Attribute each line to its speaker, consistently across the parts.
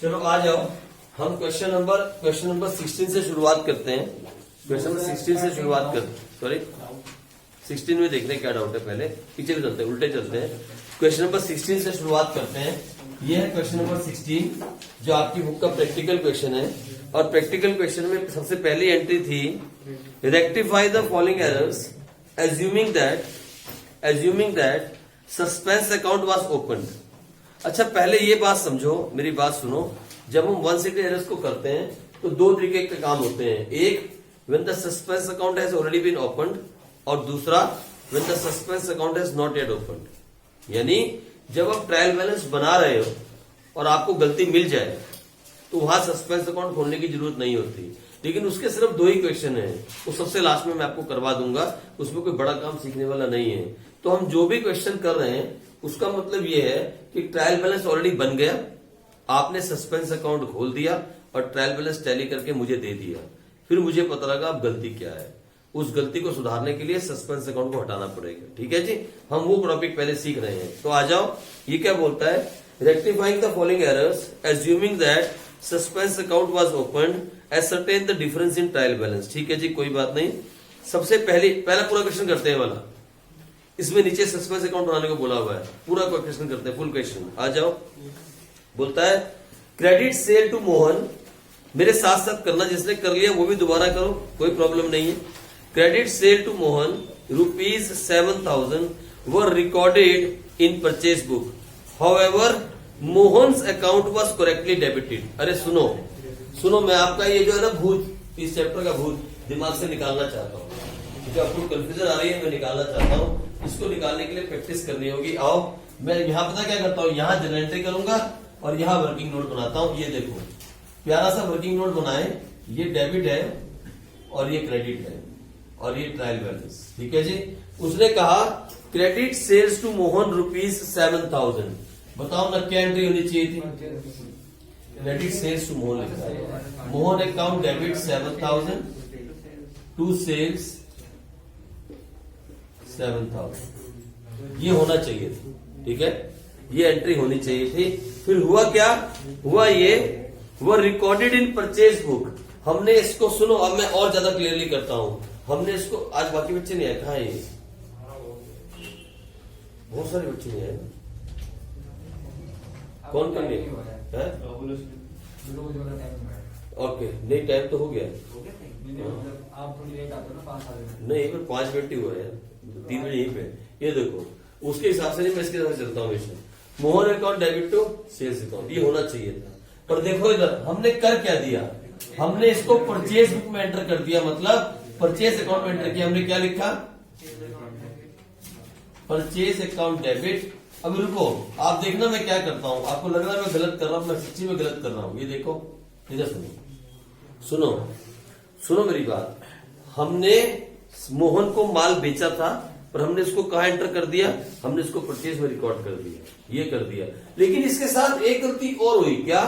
Speaker 1: चलो आ जाओ, हम क्वेश्चन नंबर 16 से शुरुआत करते हैं। क्वेश्चन नंबर 16 से शुरुआत कर सॉरी 16 में देखने क्या डाउट है, पहले पीछे भी चलते हैं, उल्टे चलते हैं। क्वेश्चन नंबर 16 से शुरुआत करते हैं। ये है क्वेश्चन नंबर 16 जो आपकी बुक का प्रैक्टिकल क्वेश्चन है। और प्रैक्टिकल क्वेश्चन में सबसे पहली एंट्री थी rectify the following errors assuming that suspense account was opened. अच्छा पहले ये बात समझो, मेरी बात सुनो। जब हम 160 एरर्स को करते हैं तो दो तरीके के काम होते हैं। एक when the suspense account has already been opened, और दूसरा when the suspense account has not yet opened. यानी जब आप ट्रायल बैलेंस बना रहे हो और आपको गलती मिल जाए तो वहां सस्पेंस अकाउंट खोलने की जरूरत नहीं होती। लेकिन उसके सिर्फ दो ही क्वेश्चन है, वो सबसे लास्ट में मैं आपको करवा दूंगा, उसमें कोई बड़ा काम सीखने वाला नहीं है। तो हम जो भी क्वेश्चन कर रहे हैं उसका मतलब ये है कि ट्रायल बैलेंस ऑलरेडी बन गया, आपने सस्पेंस अकाउंट खोल दिया और ट्रायल बैलेंस टैली करके मुझे दे दिया। फिर मुझे पता लगा अब गलती क्या है, उस गलती को सुधारने के लिए सस्पेंस अकाउंट को हटाना पड़ेगा। ठीक है जी, हम वो टॉपिक पहले सीख रहे हैं। तो आ जाओ, ये क्या बोलता है, rectifying the following errors assuming that suspense account was opened, ascertain the difference in trial balance. ठीक है जी, कोई बात नहीं। सबसे पहला पूरा क्वेश्चन करते हैं वाला, इसमें नीचे सस्पेंस अकाउंट बनाने को बोला हुआ है। पूरा क्वेश्चन करते हैं, फुल क्वेश्चन। आ जाओ, बोलता है क्रेडिट सेल टू मोहन, मेरे साथ साथ करना, जिसने कर लिया वो भी दोबारा करो, कोई प्रॉब्लम नहीं है। Credit sale to Mohan ₹7,000 were recorded in purchase book, however Mohan's account was correctly debited. अरे सुनो, मैं आपका ये जो है ना भूत, इस चैप्टर का भूत दिमाग से निकालना चाहता हूँ, क्योंकि आपको कंफ्यूजन आ रही है, मैं निकालना चाहता हूँ। इसको निकालने के लिए प्रैक्टिस करनी होगी। आओ, मैं यहाँ पता क्या करता हूँ, यहाँ जनरल एंट्री करूंगा और यहाँ वर्किंग नोट बनाता हूँ। ये देखो, प्यारा सा वर्किंग नोट बनाए। ये डेबिट है और ये क्रेडिट है और ये ट्रायल बैलेंस। ठीक है जी। उसने कहा क्रेडिट सेल्स टू मोहन ₹7,000। बताओ ना क्या एंट्री होनी चाहिए थी। क्रेडिट सेल्स टू मोहन लिखा है, Mohan account debit 7,000 to sales 7,000। ये होना चाहिए था। ठीक है, ये एंट्री होनी चाहिए थी। फिर हुआ क्या, हुआ ये वो रिकॉर्डेड इन परचेज बुक। हमने इसको, सुनो अब मैं और ज्यादा क्लियरली करता हूं। हमने इसको, आज बाकी बच्चे नहीं आए, कहा है ये, बहुत सारे बच्चे नहीं आए। कौन नहीं है? ओके, नहीं टाइम तो हो गया।
Speaker 2: आप थोड़ी लेट आते हो ना, 5
Speaker 1: नहीं, फिर 5 मिनट ही हुआ है, 3 मिनट यहीं पे। ये देखो, उसके हिसाब से नहीं, मैं इसके हिसाब से चलता हूँ हमेशा। Mohan account debit to sales account, ये होना चाहिए था। पर देखो इधर हमने कर क्या दिया, हमने इसको परचेज बुक में एंटर कर दिया, मतलब परचेज अकाउंट में एंटर किया। हमने क्या लिखा, परचेज अकाउंट डेबिट। अब रुको, आप देखना मैं क्या करता हूँ। आपको लग रहा है मैं गलत कर रहा हूँ, मैं सच्ची में गलत कर रहा हूँ। ये देखो, इधर सुनो मेरी बात। हमने मोहन को माल बेचा था, पर हमने इसको कहा एंटर कर दिया, हमने इसको परचेज में रिकॉर्ड कर दिया, ये कर दिया। लेकिन इसके साथ एक गलती और हुई, क्या,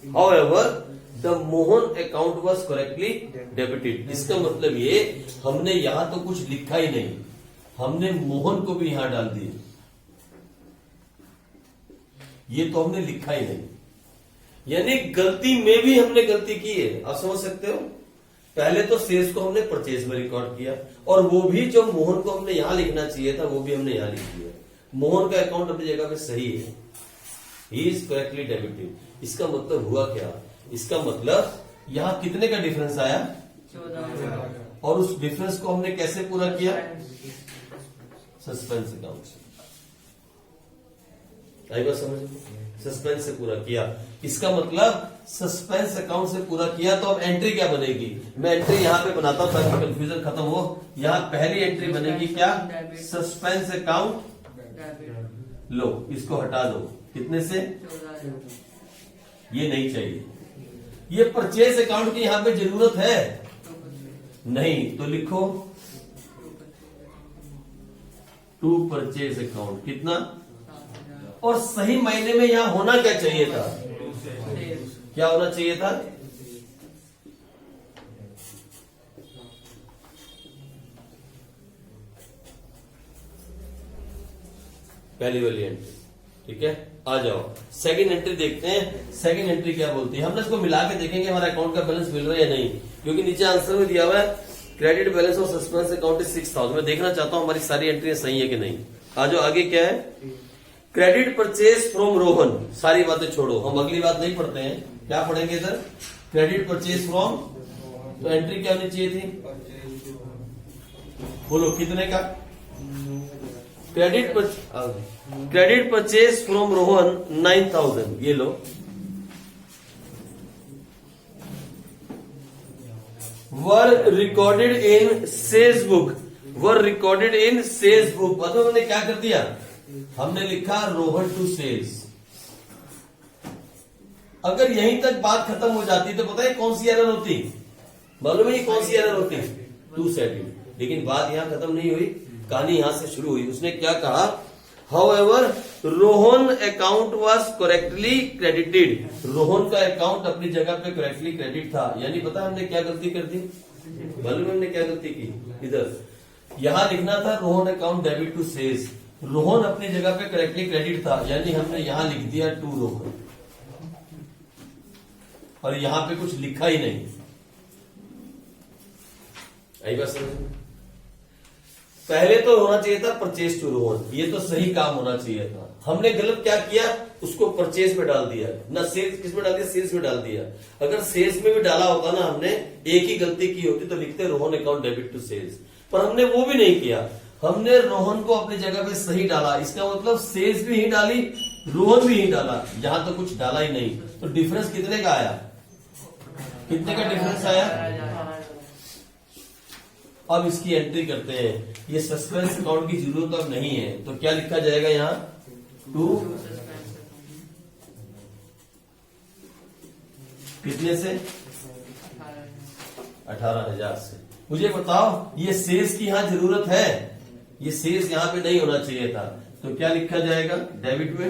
Speaker 1: however the Mohan account was correctly debited. इसका मतलब ये, हमने यहां तो कुछ लिखा ही नहीं, हमने मोहन को भी यहां डाल दिया, ये तो हमने लिखा ही नहीं। यानी गलती में भी हमने गलती की है, आप समझ सकते हो। पहले तो सेल्स को हमने परचेज में रिकॉर्ड किया, और वो भी जो मोहन को हमने यहां लिखना चाहिए था वो भी हमने यहां लिख दिया। मोहन का अकाउंट अपनी जगह पे सही है, ही इज करेक्टली डेबिटेड। इसका मतलब हुआ क्या, इसका मतलब यहां कितने का डिफरेंस आया,
Speaker 2: 14।
Speaker 1: और उस डिफरेंस को हमने कैसे पूरा किया, सस्पेंस अकाउंट से। आई बात समझ, सस्पेंस से पूरा किया। इसका मतलब सस्पेंस अकाउंट से पूरा किया। तो अब एंट्री क्या बनेगी, मैं एंट्री यहां पे बनाता हूं ताकि कंफ्यूजन खत्म हो। यहां पहली एंट्री बनेगी क्या, सस्पेंस अकाउंट। लो, इसको हटा दो, कितने से, ये नहीं चाहिए। ये परचेज अकाउंट की यहां पे जरूरत है नहीं, तो लिखो टू परचेज अकाउंट, कितना, और सही मायने में यहां होना क्या चाहिए था, क्या होना चाहिए था, पहली वाली एंट्री। ठीक है, आ जाओ सेकंड एंट्री देखते हैं। सेकंड एंट्री क्या बोलती है, हमने इसको मिला के देखेंगे हमारा अकाउंट का बैलेंस मिल रहा है या नहीं, क्योंकि नीचे आंसर में दिया हुआ है credit balance of suspense account is 6000। मैं देखना चाहता हूं हमारी सारी एंट्री सही है कि नहीं। आ जाओ आगे क्या है, क्रेडिट परचेज फ्रॉम रोहन। सारी बातें छोड़ो, हम अगली बात नहीं पढ़ते हैं, क्या पढ़ेंगे इधर, क्रेडिट परचेज फ्रॉम। तो एंट्री क्या होनी चाहिए थी, बोलो कितने का, क्रेडिट परचेज फ्रॉम रोहन 9000। ये लो, were recorded in sales book, were recorded in sales book. मतलब हमने क्या कर दिया, हमने लिखा रोहन टू सेल्स। अगर यहीं तक बात खत्म हो जाती तो पता है कौन सी एरर होती, मालूम है ये कौन सी एरर होती, टू सेटिंग। लेकिन बात यहां खत्म नहीं हुई, कहानी यहां से शुरू हुई। उसने क्या कहा, however Rohan account was correctly credited. Rohan का अकाउंट अपनी जगह पे करेक्टली क्रेडिट था, यानी पता हमने क्या गलती कर दी, मालूम हमने क्या गलती की, इधर यहां लिखना था Rohan account debit to sales, Rohan अपनी जगह पे करेक्टली क्रेडिट था, यानी हमने यहां लिख दिया टू रोहन, और यहां पे कुछ लिखा ही नहीं। आई बात समझ में? पहले तो होना चाहिए था परचेज टू रोहन, ये तो सही काम होना चाहिए था। हमने गलत क्या किया, उसको परचेज में डाल दिया, ना सेल्स, किस में डाल दिया, सेल्स में डाल दिया। अगर सेल्स में भी डाला होता ना हमने, एक ही गलती की होती तो लिखते Rohan account debit to sales, पर हमने वो भी नहीं किया। हमने रोहन को अपनी जगह पे सही डाला, इसका मतलब सेल्स भी ही डाली, रोहन भी ही डाला, यहां तो कुछ डाला ही नहीं। तो डिफरेंस कितने का आया, कितने का डिफरेंस आया। अब इसकी एंट्री करते हैं, ये सस्पेंस अकाउंट की जरूरत अब नहीं है, तो क्या लिखा जाएगा यहाँ, टू कितने से, 18,000 से। मुझे बताओ ये सेल्स की यहां जरूरत है, ये सेल्स यहां पे नहीं होना चाहिए था, तो क्या लिखा जाएगा डेबिट में,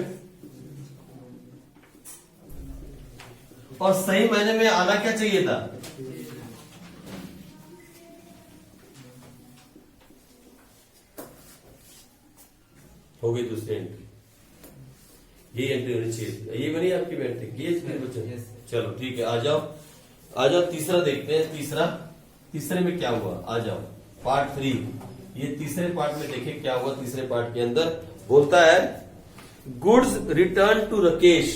Speaker 1: और सही मायने में आना क्या चाहिए था, हो गई दूसरी एंट्री, ये एंट्री होनी चाहिए, ये बनी आपकी एंट्री, ये बच्चे। चलो ठीक है, आ जाओ तीसरा देखते हैं। तीसरे में क्या हुआ, आ जाओ पार्ट 3। ये तीसरे पार्ट में देखें क्या हुआ। तीसरे पार्ट के अंदर बोलता है गुड्स रिटर्न टू राकेश।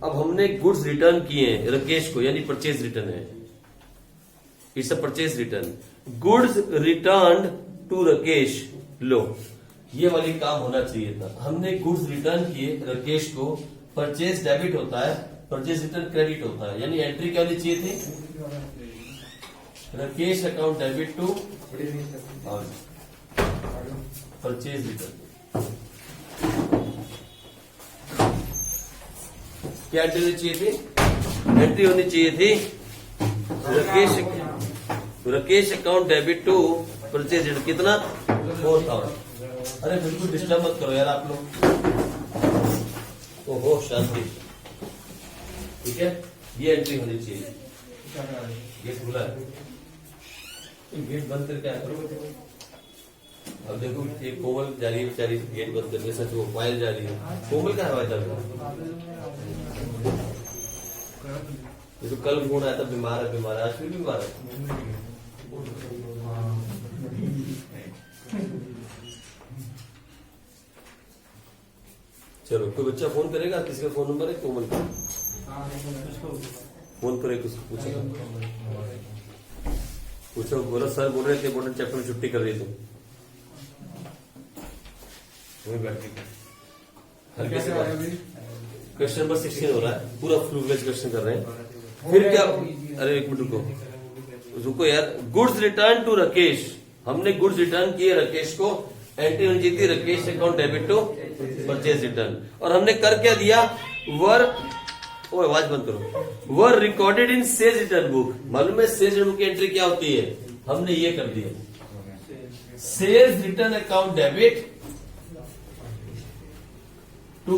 Speaker 1: अब हमने गुड्स रिटर्न किए हैं राकेश को, यानी परचेज रिटर्न है, it's a purchase return. Goods return to Rakesh, लो ये वाली काम होना चाहिए था। हमने गुड्स रिटर्न किए राकेश को, परचेज डेबिट होता है, परचेज रिटर्न क्रेडिट होता है, यानी एंट्री क्या होनी चाहिए थी, Rakesh account debit to purchase return. क्या एंट्री होनी चाहिए थी, एंट्री होनी चाहिए थी Rakesh account debit to purchase return, कितना 4,000। अरे बिल्कुल डिस्टर्ब मत करो यार आप लोग, ओहो शांति, ठीक है। ये एंट्री होनी चाहिए, गेट खुला है, गेट बंद करके आया करो। अब देखो एक कोमल जा रही है बेचारी, गेट बंद करके, सच वो पायल जा रही है, कोमल का हवा चल रहा है। ये तो कल फोन आया था बीमार है, आज फिर बीमार है। चलो कोई बच्चा फोन करेगा, किसका फोन नंबर है, कोमल का, फोन करे, कुछ पूछो, बोलो सर बोल रहे थे इम्पोर्टेंट चैप्टर में छुट्टी कर रही तुम, क्वेश्चन नंबर 16 हो रहा है, पूरा फुल फ्लेज क्वेश्चन कर रहे हैं। फिर क्या, अरे एक मिनट रुको यार। गुड्स रिटर्न टू राकेश, हमने गुड्स रिटर्न किए राकेश को, एंट्री होनी चाहिए थी Rakesh account debit to purchase return, और हमने कर क्या दिया, वर, ओ आवाज बंद करो, were recorded in sales return book. मालूम है सेल्स रिटर्न बुक की एंट्री क्या होती है, हमने ये कर दिया, sales return account debit to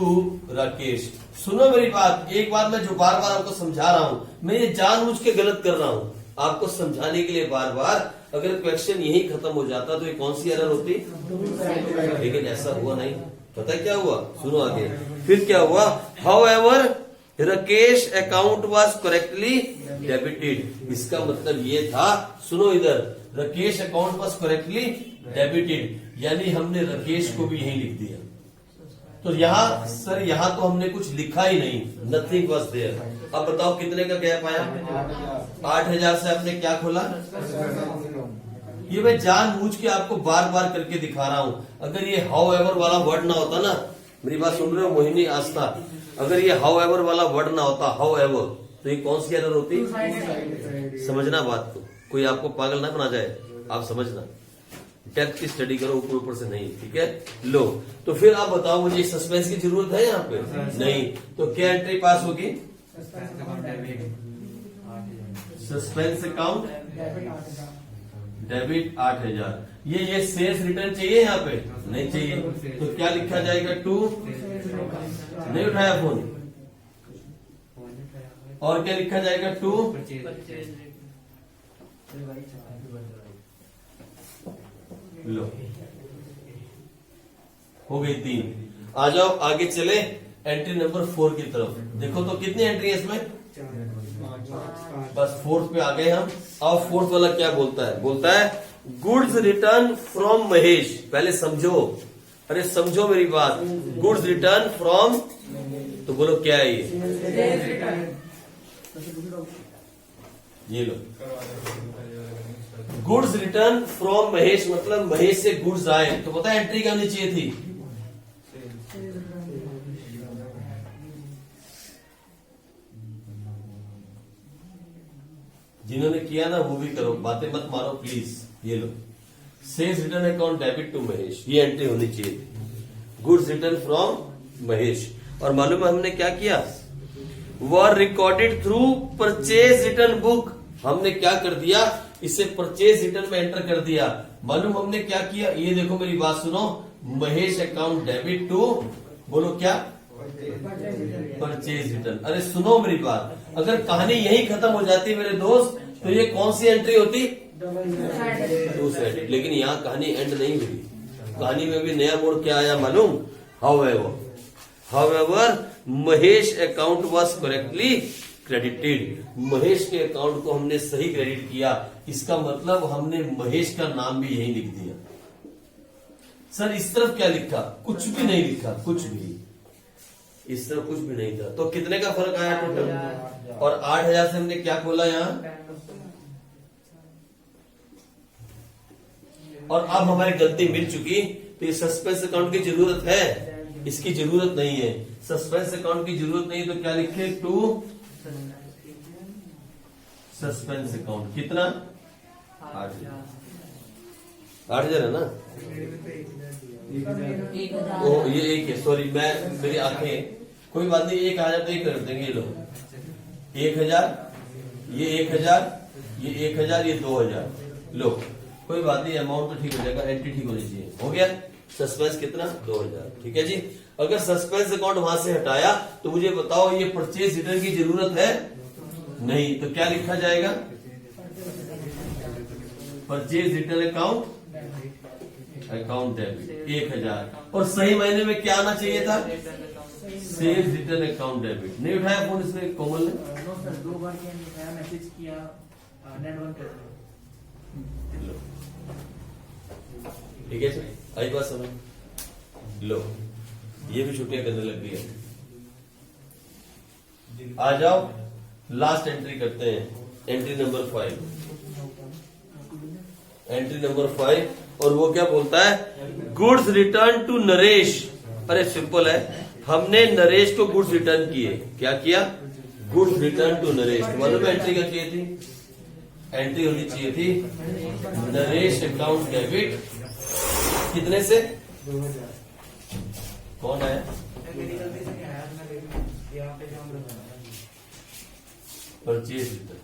Speaker 1: Rakesh. सुनो मेरी बात, एक बात मैं जो बार बार आपको समझा रहा हूं, मैं ये जानबूझ के गलत कर रहा हूं आपको समझाने के लिए बार बार। अगर क्वेश्चन यही खत्म हो जाता तो ये कौन सी एरर होती, लेकिन ऐसा हुआ नहीं। पता है क्या हुआ, सुनो आगे। फिर क्या हुआ, how ever Rakesh account was correctly debited. इसका मतलब ये था, सुनो इधर, Rakesh account was correctly debited, यानी हमने राकेश को भी यही लिख दिया। तो यहाँ सर यहाँ तो हमने कुछ लिखा ही नहीं, नथिंग वॉज देयर। अब बताओ कितने का गैप आया, 8,000 से आपने क्या खोला। ये मैं जानबूझ के आपको बार बार करके दिखा रहा हूं। अगर ये हाउ एवर वाला वर्ड ना होता ना, मेरी बात सुन रहे हो मोहिनी आस्था, अगर ये हाउ एवर वाला वर्ड ना होता, हाउ एवर, तो ये कौन सी एरर होती। समझना बात को, कोई आपको पागल ना बना जाए, आप समझना, डेप्थ की स्टडी करो, ऊपर ऊपर से नहीं, ठीक है। लो तो फिर आप बताओ, मुझे सस्पेंस की जरूरत है यहाँ पे नहीं, तो क्या एंट्री पास होगी, सस्पेंस अकाउंट डेबिट 8,000। ये सेल्स रिटर्न चाहिए यहाँ पे, नहीं चाहिए, तो क्या लिखा जाएगा, 2, नहीं उठाया फोन, और क्या लिखा जाएगा, 2, लो हो गई 3। आ जाओ आगे चले एंट्री नंबर 4 की तरफ। देखो तो कितनी एंट्री है इसमें, बस 4th पे आ गए हम। अब 4th वाला क्या बोलता है, बोलता है गुड्स रिटर्न फ्रॉम महेश। पहले समझो, अरे समझो मेरी बात, गुड्स रिटर्न फ्रॉम, तो बोलो क्या है ये लो, गुड्स रिटर्न फ्रॉम महेश, मतलब महेश से गुड्स आए, तो पता है एंट्री क्या होनी चाहिए थी, जिन्होंने किया ना वो भी करो, बातें मत मारो प्लीज। ये लो, sales return account debit to Mahesh, ये एंट्री होनी चाहिए थी, गुड्स रिटर्न फ्रॉम महेश। और मालूम है हमने क्या किया, were recorded through purchase return book, हमने क्या कर दिया, इसे परचेज रिटर्न में एंटर कर दिया। मालूम हमने क्या किया, ये देखो मेरी बात सुनो, महेश अकाउंट डेबिट टू, बोलो क्या, परचेज रिटर्न। अरे सुनो मेरी बात, अगर कहानी यही खत्म हो जाती मेरे दोस्त, तो ये कौन सी एंट्री होती, 2 साइडेड। लेकिन यहाँ कहानी एंड नहीं हुई, कहानी में भी नया मोड़ क्या आया मालूम, however Mahesh account was correctly credited, Mahesh के अकाउंट को हमने सही क्रेडिट किया। इसका मतलब हमने महेश का नाम भी यही लिख दिया। सर इस तरफ क्या लिखा, कुछ भी नहीं लिखा, कुछ भी, इस तरफ कुछ भी नहीं था। तो कितने का फर्क आया टोटल, और 8,000 से हमने क्या खोला यहाँ, और अब हमारी गलती मिल चुकी, तो ये सस्पेंस अकाउंट की जरूरत है, इसकी जरूरत नहीं है, सस्पेंस अकाउंट की जरूरत नहीं, तो क्या लिखे, 2 सस्पेंस अकाउंट, कितना, 8,000 है ना, ओ ये एक है, सॉरी मैं, मेरी आंखें, कोई बात नहीं, 1,000 तो 1 कर देंगे, ये लो 1,000, ये 1,000, ये 1,000, ये 2,000, लो कोई बात नहीं, अमाउंट तो ठीक हो जाएगा, एंट्री ठीक होनी चाहिए, हो गया। सस्पेंस कितना, 2,000, ठीक है जी। अगर सस्पेंस अकाउंट वहां से हटाया तो मुझे बताओ ये परचेज रिटर्न की जरूरत है नहीं, तो क्या लिखा जाएगा, परचेज रिटर्न अकाउंट डेबिट 1,000, और सही महीने में क्या आना चाहिए था, सेल्स रिटर्न अकाउंट डेबिट। नहीं उठाया फोन इसने, कोमल ने,
Speaker 2: 2 बार मैसेज किया, नेटवर्क,
Speaker 1: ठीक है सर, आई बात समझ, लो ये भी छुट्टियां करने लग गई है। आ जाओ लास्ट एंट्री करते हैं, एंट्री नंबर 5, एंट्री नंबर 5, और वो क्या बोलता है, गुड्स रिटर्न टू नरेश। अरे सिंपल है, हमने नरेश को गुड्स रिटर्न किए, क्या किया, गुड्स रिटर्न टू नरेश। मालूम एंट्री क्या चाहिए थी, एंट्री होनी चाहिए थी नरेश अकाउंट डेबिट, कितने से,
Speaker 2: 2,000,
Speaker 1: कौन है, परचेज रिटर्न,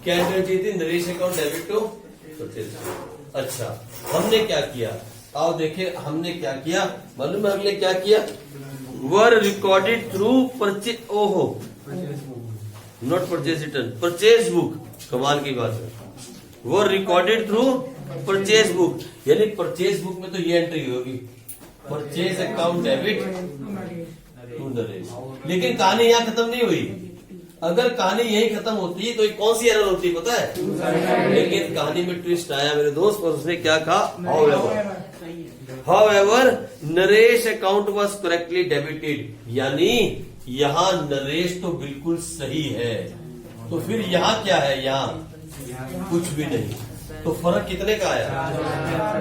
Speaker 1: क्या एंट्री चाहिए थी, Naresh account debit to purchase. अच्छा हमने क्या किया, आओ देखे हमने क्या किया, मालूम है हमने क्या किया, वर रिकॉर्डेड थ्रू परचेज, ओहो not purchase return, purchase book, कमाल की बात है, were recorded through purchase book, यानी परचेज बुक में तो ये एंट्री होगी, purchase account debit to Naresh. लेकिन कहानी यहाँ खत्म नहीं हुई। अगर कहानी यही खत्म होती तो ये कौन सी एरर होती पता है? लेकिन कहानी में ट्विस्ट आया मेरे दोस्त, और उसने क्या कहा, However, Naresh account was correctly debited, यानी यहाँ नरेश तो बिल्कुल सही है, तो फिर यहाँ क्या है? यहाँ कुछ भी नहीं। तो फर्क कितने का आया?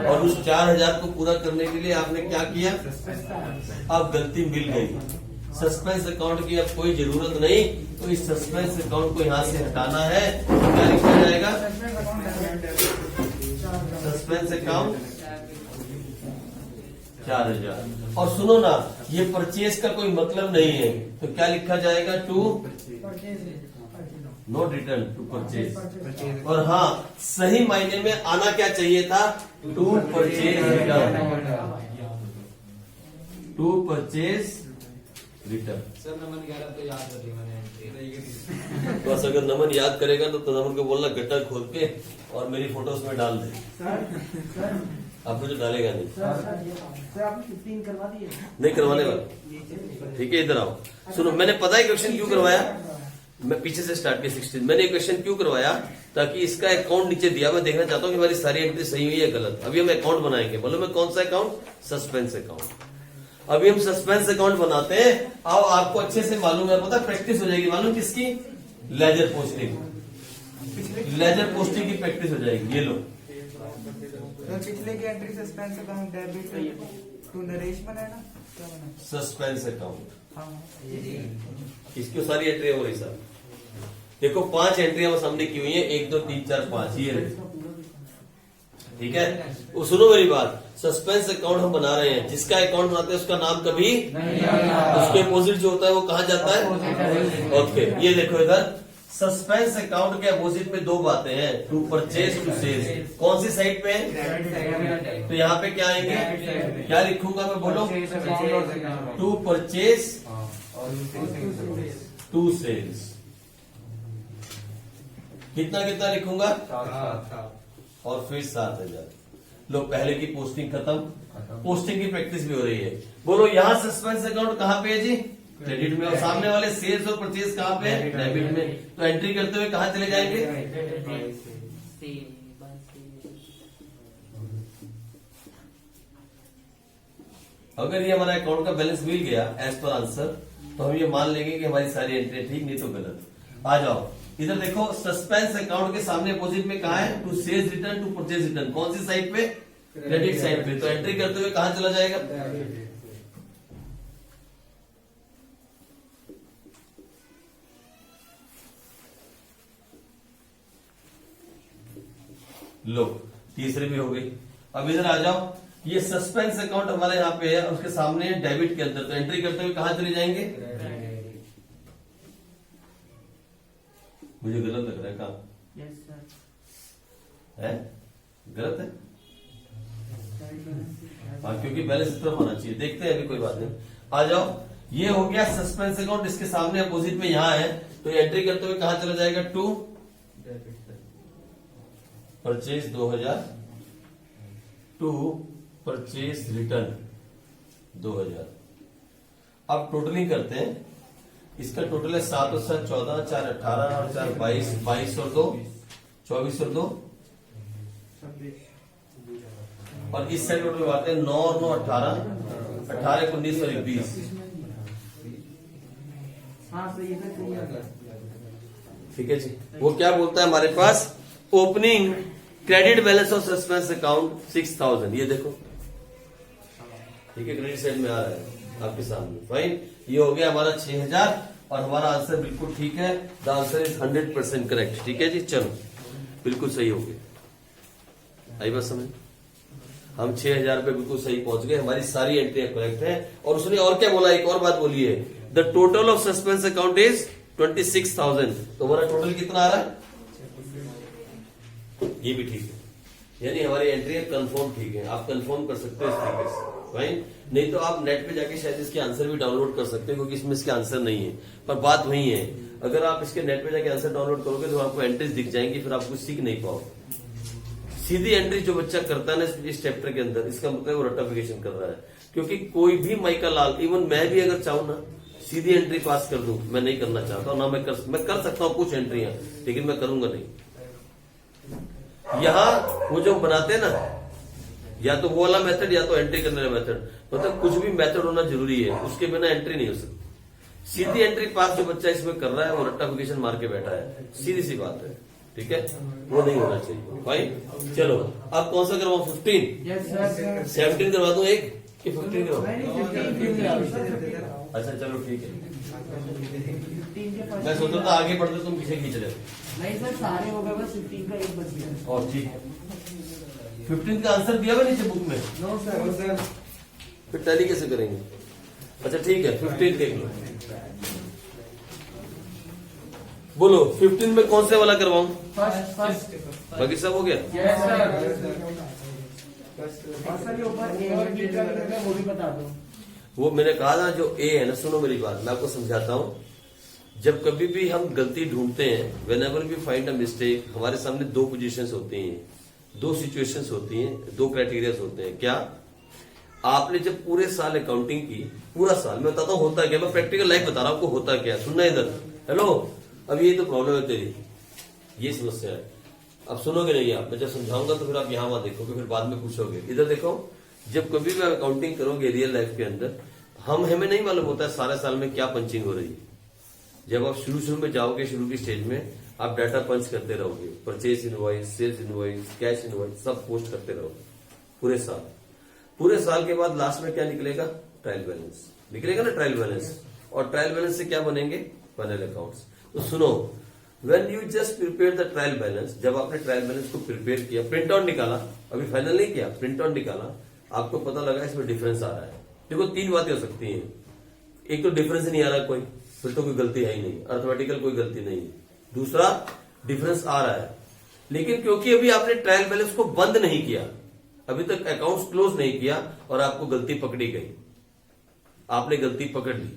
Speaker 1: और उस 4000 को पूरा करने के लिए आपने क्या किया? अब गलती मिल गई। सस्पेंस अकाउंट की अब कोई जरूरत नहीं, तो इस सस्पेंस अकाउंट को यहाँ से हटाना है। तो क्या लिखा जाएगा? Suspense account 4000। और सुनो ना, ये परचेज का कोई मतलब नहीं है, तो क्या लिखा जाएगा? To not return to purchase. और हाँ, सही मायने में आना क्या चाहिए था? To purchase return, to purchase return.
Speaker 2: Sir Naman 11 तो याद कर ली मैंने।
Speaker 1: बस अगर नमन याद करेगा तो नमन को बोलना गड्ढा खोल के और मेरी फोटोज में डाल दे। आपको जो डालेगा नहीं।
Speaker 3: सर आपने 15 करवा दिए?
Speaker 1: नहीं करवाने वाला। ठीक है, इधर आओ। सुनो, मैंने पता है क्वेश्चन क्यों करवाया? मैं पीछे से स्टार्ट किया 16। मैंने क्वेश्चन क्यों करवाया? ताकि इसका अकाउंट नीचे दिया, मैं देखना चाहता हूँ कि हमारी सारी एंट्री सही हुई है गलत। अभी हम अकाउंट बनाएंगे, बोलो मैं कौन सा अकाउंट? Suspense account. अभी हम सस्पेंस अकाउंट बनाते हैं। आओ, आपको अच्छे से मालूम है, पता प्रैक्टिस हो जाएगी। मालूम किसकी? Ledger posting. लेजर पोस्टिंग की प्रैक्टिस हो जाएगी। ये लो,
Speaker 3: तो पिछले की entry suspense account debit to Naresh बना है ना? क्या बना?
Speaker 1: Suspense account.
Speaker 3: हाँ,
Speaker 1: इसकी सारी एंट्री हो रही सर। देखो 5 एंट्रियां सामने की हुई है, 1 2 3 4 5, ये रही। ठीक है, वो सुनो मेरी बात। सस्पेंस अकाउंट हम बना रहे हैं, जिसका अकाउंट बनाते हैं उसका नाम कभी उसके अपोजिट जो होता है वो कहाँ जाता है? ओके, ये देखो इधर सस्पेंस अकाउंट के अपोजिट में 2 बातें हैं, टू परचेज टू सेल्स। कौन सी साइड पे? तो यहाँ पे क्या आएंगे? क्या लिखूंगा मैं, बोलो? To purchase to sales. कितना कितना लिखूंगा? और फिर 7000। लो, पहले की पोस्टिंग खत्म, पोस्टिंग की प्रैक्टिस भी हो रही है। बोलो यहाँ सस्पेंस अकाउंट कहाँ पे है जी? क्रेडिट में। और सामने वाले सेल्स और परचेज कहाँ पे है? डेबिट में। तो एंट्री करते हुए कहाँ चले जाएंगे? अगर ये हमारा अकाउंट का बैलेंस मिल गया एज पर आंसर, तो हम ये मान लेंगे कि हमारी सारी एंट्री ठीक, नहीं तो गलत। आ जाओ इधर देखो, सस्पेंस अकाउंट के सामने अपोजिट में कहा है? To sales return to purchase return. कौन सी साइड पे? क्रेडिट साइड पे। तो एंट्री करते हुए कहां चला जाएगा? लो, तीसरी भी हो गई। अब इधर आ जाओ, ये सस्पेंस अकाउंट हमारे यहाँ पे है, उसके सामने डेबिट के अंदर। तो एंट्री करते हुए कहां चले जाएंगे? मुझे गलत लग रहा है, कहाँ है? गलत है? हाँ, क्योंकि बैलेंस इस तरफ होना चाहिए। देखते हैं, अभी कोई बात नहीं। आ जाओ, ये हो गया सस्पेंस अकाउंट, इसके सामने अपोजिट में यहाँ है। तो एंट्री करते हुए कहां चला जाएगा? To purchase 2000 to purchase return 2000। अब टोटलिंग करते हैं। इसका टोटल है 7 और 7 14, 4 18 और 4 22, 22 और 2 24 और 2, और इस साइड टोटल बात है 9 और 9 18, 18 19 और 20।
Speaker 3: हाँ सही है।
Speaker 1: ठीक है जी। वो क्या बोलता है हमारे पास? Opening credit balance of suspense account 6000। ये देखो, ठीक है, क्रेडिट साइड में आ रहा है आपके सामने। फाइन, ये हो गया हमारा 6000 और हमारा आंसर बिल्कुल ठीक है। The answer is 100% correct. ठीक है जी, चलो बिल्कुल सही हो गया। आई बात समझ? हम 6000 पे बिल्कुल सही पहुंच गए, हमारी सारी एंट्रियां करेक्ट है। और उसने और क्या बोला? एक और बात बोली है, the total of suspense account is 26,000। तो हमारा टोटल कितना आ रहा है? ये भी ठीक है, यानी हमारी एंट्री कंफर्म ठीक है। आप कंफर्म कर सकते हो इस तरीके से। फाइन, नहीं तो आप नेट पे जाके शायद इसके आंसर भी डाउनलोड कर सकते हो, क्योंकि इसमें इसके आंसर नहीं है। पर बात वही है, अगर आप इसके नेट पे जाके आंसर डाउनलोड करोगे तो आपको एंट्रीज दिख जाएंगी, फिर आप कुछ सीख नहीं पाओगे। सीधी एंट्री जो बच्चा करता है ना इस चैप्टर के अंदर, इसका मतलब वो रट्टाफिकेशन कर रहा है। क्योंकि कोई भी माइकल लाल, इवन मैं भी अगर चाहूं ना सीधी एंट्री पास कर दूं, मैं नहीं करना चाहता हूं ना, मैं कर सकता हूं कुछ एंट्रियां, लेकिन मैं करूंगा नहीं। यहां वो जो बनाते हैं ना, या तो वो वाला मेथड या तो एंट्री करने वाला मेथड, मतलब कुछ भी मेथड होना जरूरी है, उसके बिना एंट्री नहीं हो सकती। सीधी एंट्री पास जो बच्चा इसमें कर रहा है वो रट्टाफिकेशन मार के बैठा है, सीधी सी बात है, ठीक है, वो नहीं होना चाहिए। फाइन, चलो अब कौन सा करवाऊं? 15 17 करवा दूं एक कि 15 करवाऊं? अच्छा चलो ठीक है, मैं सोच रहा था आगे बढ़ते तुम पीछे खींच रहे हो।
Speaker 2: नहीं सर, सारे हो गए, बस 15 का एक बच गया।
Speaker 1: और ठीक है, 15 का आंसर दिया हुआ नीचे बुक में,
Speaker 3: नो सर।
Speaker 1: फिर टैली कैसे करेंगे? अच्छा ठीक है, 15 देख लो, बोलो 15 में कौन से वाला करवाऊं?
Speaker 2: फर्स्ट।
Speaker 1: बाकी सब हो गया?
Speaker 2: यस सर, ऊपर ए और बी का है वो भी बता दो।
Speaker 1: वो मैंने कहा था जो ए है ना, सुनो मेरी बात, मैं आपको समझाता हूं। जब कभी भी हम गलती ढूंढते हैं, whenever we find a mistake, हमारे सामने दो पोजीशंस होती हैं, दो सिचुएशंस होती हैं, दो क्राइटेरियाज होते हैं। क्या? आपने जब पूरे साल अकाउंटिंग की, पूरा साल, मैं बताता हूं होता क्या, मैं प्रैक्टिकल लाइफ बता रहा हूं आपको होता क्या। सुनना इधर, हेलो, अब ये तो प्रॉब्लम है तेरी, ये समस्या है, अब सुनोगे नहीं आप, मैं जब समझाऊंगा तो फिर आप यहां वहां देखोगे, फिर बाद में पूछोगे। इधर देखो, जब कभी भी अकाउंटिंग करोगे रियल लाइफ के अंदर, हमें नहीं मालूम होता है सारे साल में क्या पंचिंग हो रही है। जब आप शुरू में जाओगे, शुरू की स्टेज में आप डाटा पंच करते रहोगे, purchase invoice, sales invoice, cash invoice, सब पोस्ट करते रहोगे पूरे साल। पूरे साल के बाद लास्ट में क्या निकलेगा? ट्रायल बैलेंस निकलेगा ना, ट्रायल बैलेंस। और ट्रायल बैलेंस से क्या बनेंगे? Final accounts. तो सुनो, when you just prepare the trial balance, जब आपने ट्रायल बैलेंस को प्रिपेयर किया, प्रिंट आउट निकाला, अभी फाइनल नहीं किया, प्रिंट आउट निकाला, आपको पता लगा इसमें डिफरेंस आ रहा है। देखो 3 बातें हो सकती हैं, एक तो डिफरेंस नहीं आ रहा कोई, फिर तो कोई गलती है ही नहीं, अर्थमेटिकल कोई गलती नहीं है। दूसरा, डिफरेंस आ रहा है, लेकिन क्योंकि अभी आपने ट्रायल बैलेंस को बंद नहीं किया, अभी तक अकाउंट्स क्लोज नहीं किया और आपको गलती पकड़ी गई, आपने गलती पकड़ ली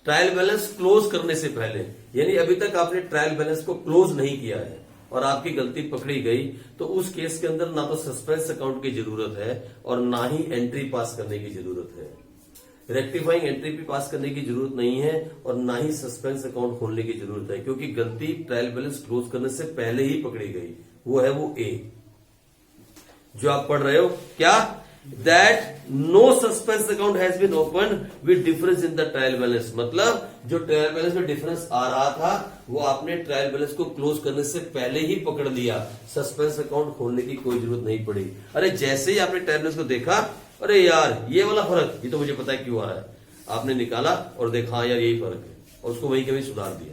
Speaker 1: ट्रायल बैलेंस क्लोज करने से पहले, यानी अभी तक आपने ट्रायल बैलेंस को क्लोज नहीं किया है और आपकी गलती पकड़ी गई, तो उस केस के अंदर ना तो सस्पेंस अकाउंट की जरूरत है और ना ही एंट्री पास करने की जरूरत है। रेक्टिफाइंग एंट्री भी पास करने की जरूरत नहीं है और ना ही सस्पेंस अकाउंट खोलने की जरूरत है, क्योंकि गलती ट्रायल बैलेंस क्लोज करने से पहले ही पकड़ी गई। वो है वो ए जो आप पढ़ रहे हो, क्या? That no suspense account has been open with difference in the trial balance, मतलब जो ट्रायल बैलेंस में डिफरेंस आ रहा था वो आपने ट्रायल बैलेंस को क्लोज करने से पहले ही पकड़ लिया, सस्पेंस अकाउंट खोलने की कोई जरूरत नहीं पड़ी। अरे जैसे ही आपने ट्रायल बैलेंस को देखा, अरे यार ये वाला फर्क, ये तो मुझे पता है क्यों आ रहा है, आपने निकाला और देखा हाँ यार यही फर्क है, और उसको वहीं के वहीं सुधार दिया,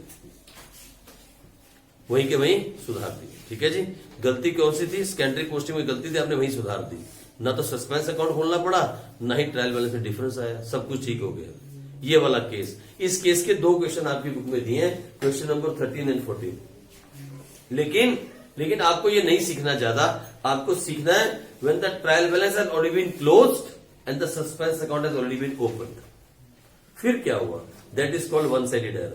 Speaker 1: वहीं के वहीं सुधार दिया। ठीक है जी, गलती कौन सी थी? सेकेंडरी पोस्टिंग में गलती थी, आपने वहीं सुधार दी, ना तो सस्पेंस अकाउंट खोलना पड़ा, ना ही ट्रायल बैलेंस में डिफरेंस आया, सब कुछ ठीक हो गया। ये वाला केस, इस केस के 2 क्वेश्चन आपकी बुक में दिए हैं, क्वेश्चन नंबर 13 एंड 14। लेकिन आपको ये नहीं सीखना ज्यादा, आपको सीखना है when the trial balance has already been closed and the suspense account has already been opened. फिर क्या हुआ? That is called one sided error.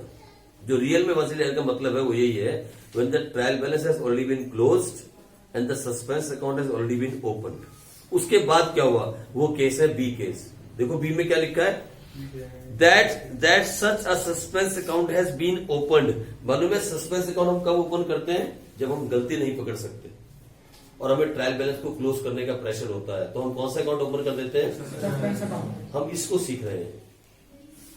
Speaker 1: जो रियल में वन साइडेड एरर का मतलब है वो यही है, when the trial balance has already been closed and the suspense account has already been opened. उसके बाद क्या हुआ? वो केस है बी केस। देखो बी में क्या लिखा है? That such a suspense account has been opened. मालूम है सस्पेंस अकाउंट हम कब ओपन करते हैं? जब हम गलती नहीं पकड़ सकते और हमें ट्रायल बैलेंस को क्लोज करने का प्रेशर होता है, तो हम कौन सा अकाउंट ओपन कर देते हैं? हम इसको सीख रहे हैं,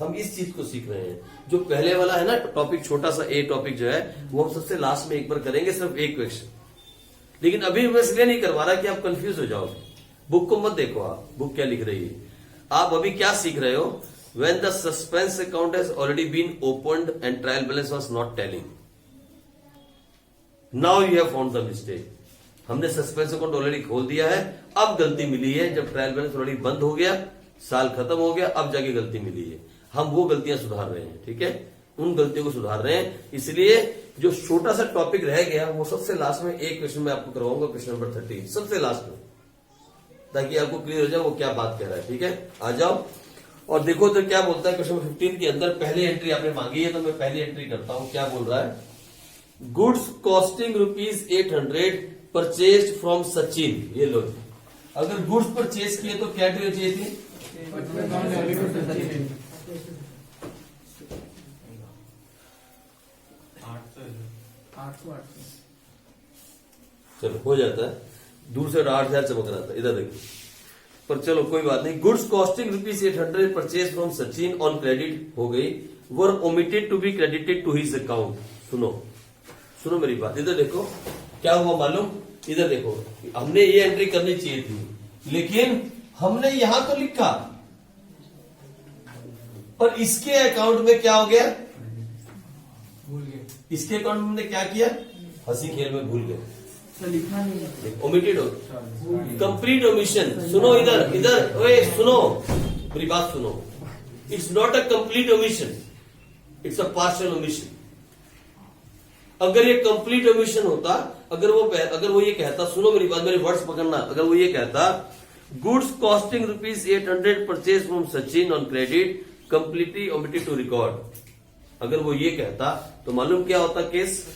Speaker 1: हम इस चीज को सीख रहे हैं। जो पहले वाला है ना टॉपिक, छोटा सा ए टॉपिक जो है, वो हम सबसे लास्ट में एक बार करेंगे, सिर्फ एक क्वेश्चन। लेकिन अभी मैं इसलिए नहीं करवा रहा कि आप कंफ्यूज हो जाओगे। बुक को मत देखो, आप बुक क्या लिख रही है, आप अभी क्या सीख रहे हो? When the suspense account has already been opened and trial balance was not telling, now you have found the mistake. हमने सस्पेंस अकाउंट ऑलरेडी खोल दिया है, अब गलती मिली है जब ट्रायल बैलेंस ऑलरेडी बंद हो गया, साल खत्म हो गया, अब जाके गलती मिली है। हम वो गलतियां सुधार रहे हैं, ठीक है, उन गलतियों को सुधार रहे हैं। इसलिए जो छोटा सा टॉपिक रह गया वो सबसे लास्ट में एक क्वेश्चन में आपको करवाऊंगा, क्वेश्चन नंबर 13 सबसे लास्ट में, ताकि आपको क्लियर हो जाए वो क्या बात कह रहा है। ठीक है, आ जाओ और देखो तो क्या बोलता है क्वेश्चन 15 के अंदर। पहली एंट्री आपने मांगी है तो मैं पहली एंट्री करता हूं। क्या बोल रहा है? Goods costing ₹800 purchased from Sachin, ये लो। अगर गुड्स परचेज किए तो क्या एंट्री चाहिए थी? चलो हो जाता है, दूर से 8,000 चमक रहा था, इधर देखो। पर चलो कोई बात नहीं। Goods costing ₹800 purchase from Sachin on credit हो गई, were omitted to be credited to his account. सुनो सुनो मेरी बात, इधर देखो क्या हुआ मालूम। इधर देखो, हमने ये एंट्री करनी चाहिए थी, लेकिन हमने यहां तो लिखा, पर इसके अकाउंट में क्या हो गया?
Speaker 3: भूल गए,
Speaker 1: इसके अकाउंट में हमने क्या किया? हंसी खेल में भूल गए,
Speaker 3: तो लिखा नहीं है।
Speaker 1: ओमिटेड हो, कंप्लीट ओमिशन। सुनो इधर इधर, ओए सुनो मेरी बात सुनो। It's not a complete omission, it's a partial omission. अगर ये कंप्लीट ओमिशन होता, अगर वो ये कहता, सुनो मेरी बात, मेरे वर्ड्स पकड़ना, अगर वो ये कहता goods costing ₹800 purchase from Sachin on credit completely omitted to record, अगर वो ये कहता तो मालूम क्या होता केस?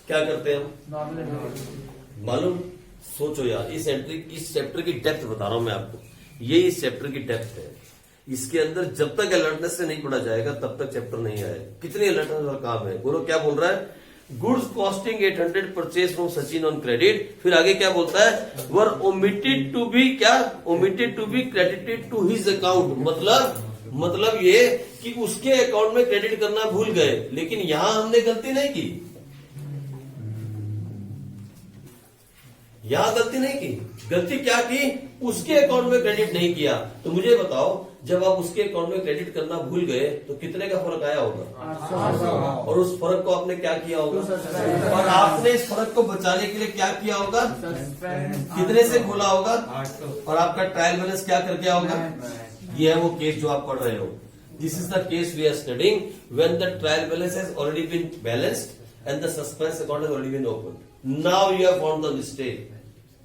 Speaker 1: क्या करते हैं हम मालूम? सोचो यार, इस एंट्री, इस चैप्टर की डेप्थ बता रहा हूं मैं आपको, ये इस चैप्टर की डेप्थ है। इसके अंदर जब तक अलर्टनेस से नहीं पढ़ा जाएगा तब तक चैप्टर नहीं आएगा। कितनी अलर्टनेस वाला काम है। बोलो क्या बोल रहा है? Goods costing 800 purchase from Sachin on credit, फिर आगे क्या बोलता है? वर ओमिटेड टू बी, क्या? Omitted to be credited to his account. मतलब ये कि उसके अकाउंट में क्रेडिट करना भूल गए, लेकिन यहां हमने गलती नहीं की, यहां गलती नहीं की। गलती क्या की? उसके अकाउंट में क्रेडिट नहीं किया। तो मुझे बताओ, जब आप उसके अकाउंट में क्रेडिट करना भूल गए तो कितने का फर्क आया होगा? और उस फर्क को आपने क्या किया होगा? और आपने इस फर्क को बचाने के लिए क्या किया होगा? कितने से खोला होगा? और आपका ट्रायल बैलेंस क्या करके होगा? ये है वो केस जो आप पढ़ रहे हो। This is the case we are studying when the trial balance has already been balanced and the suspense account has already been open. Now you have found the mistake.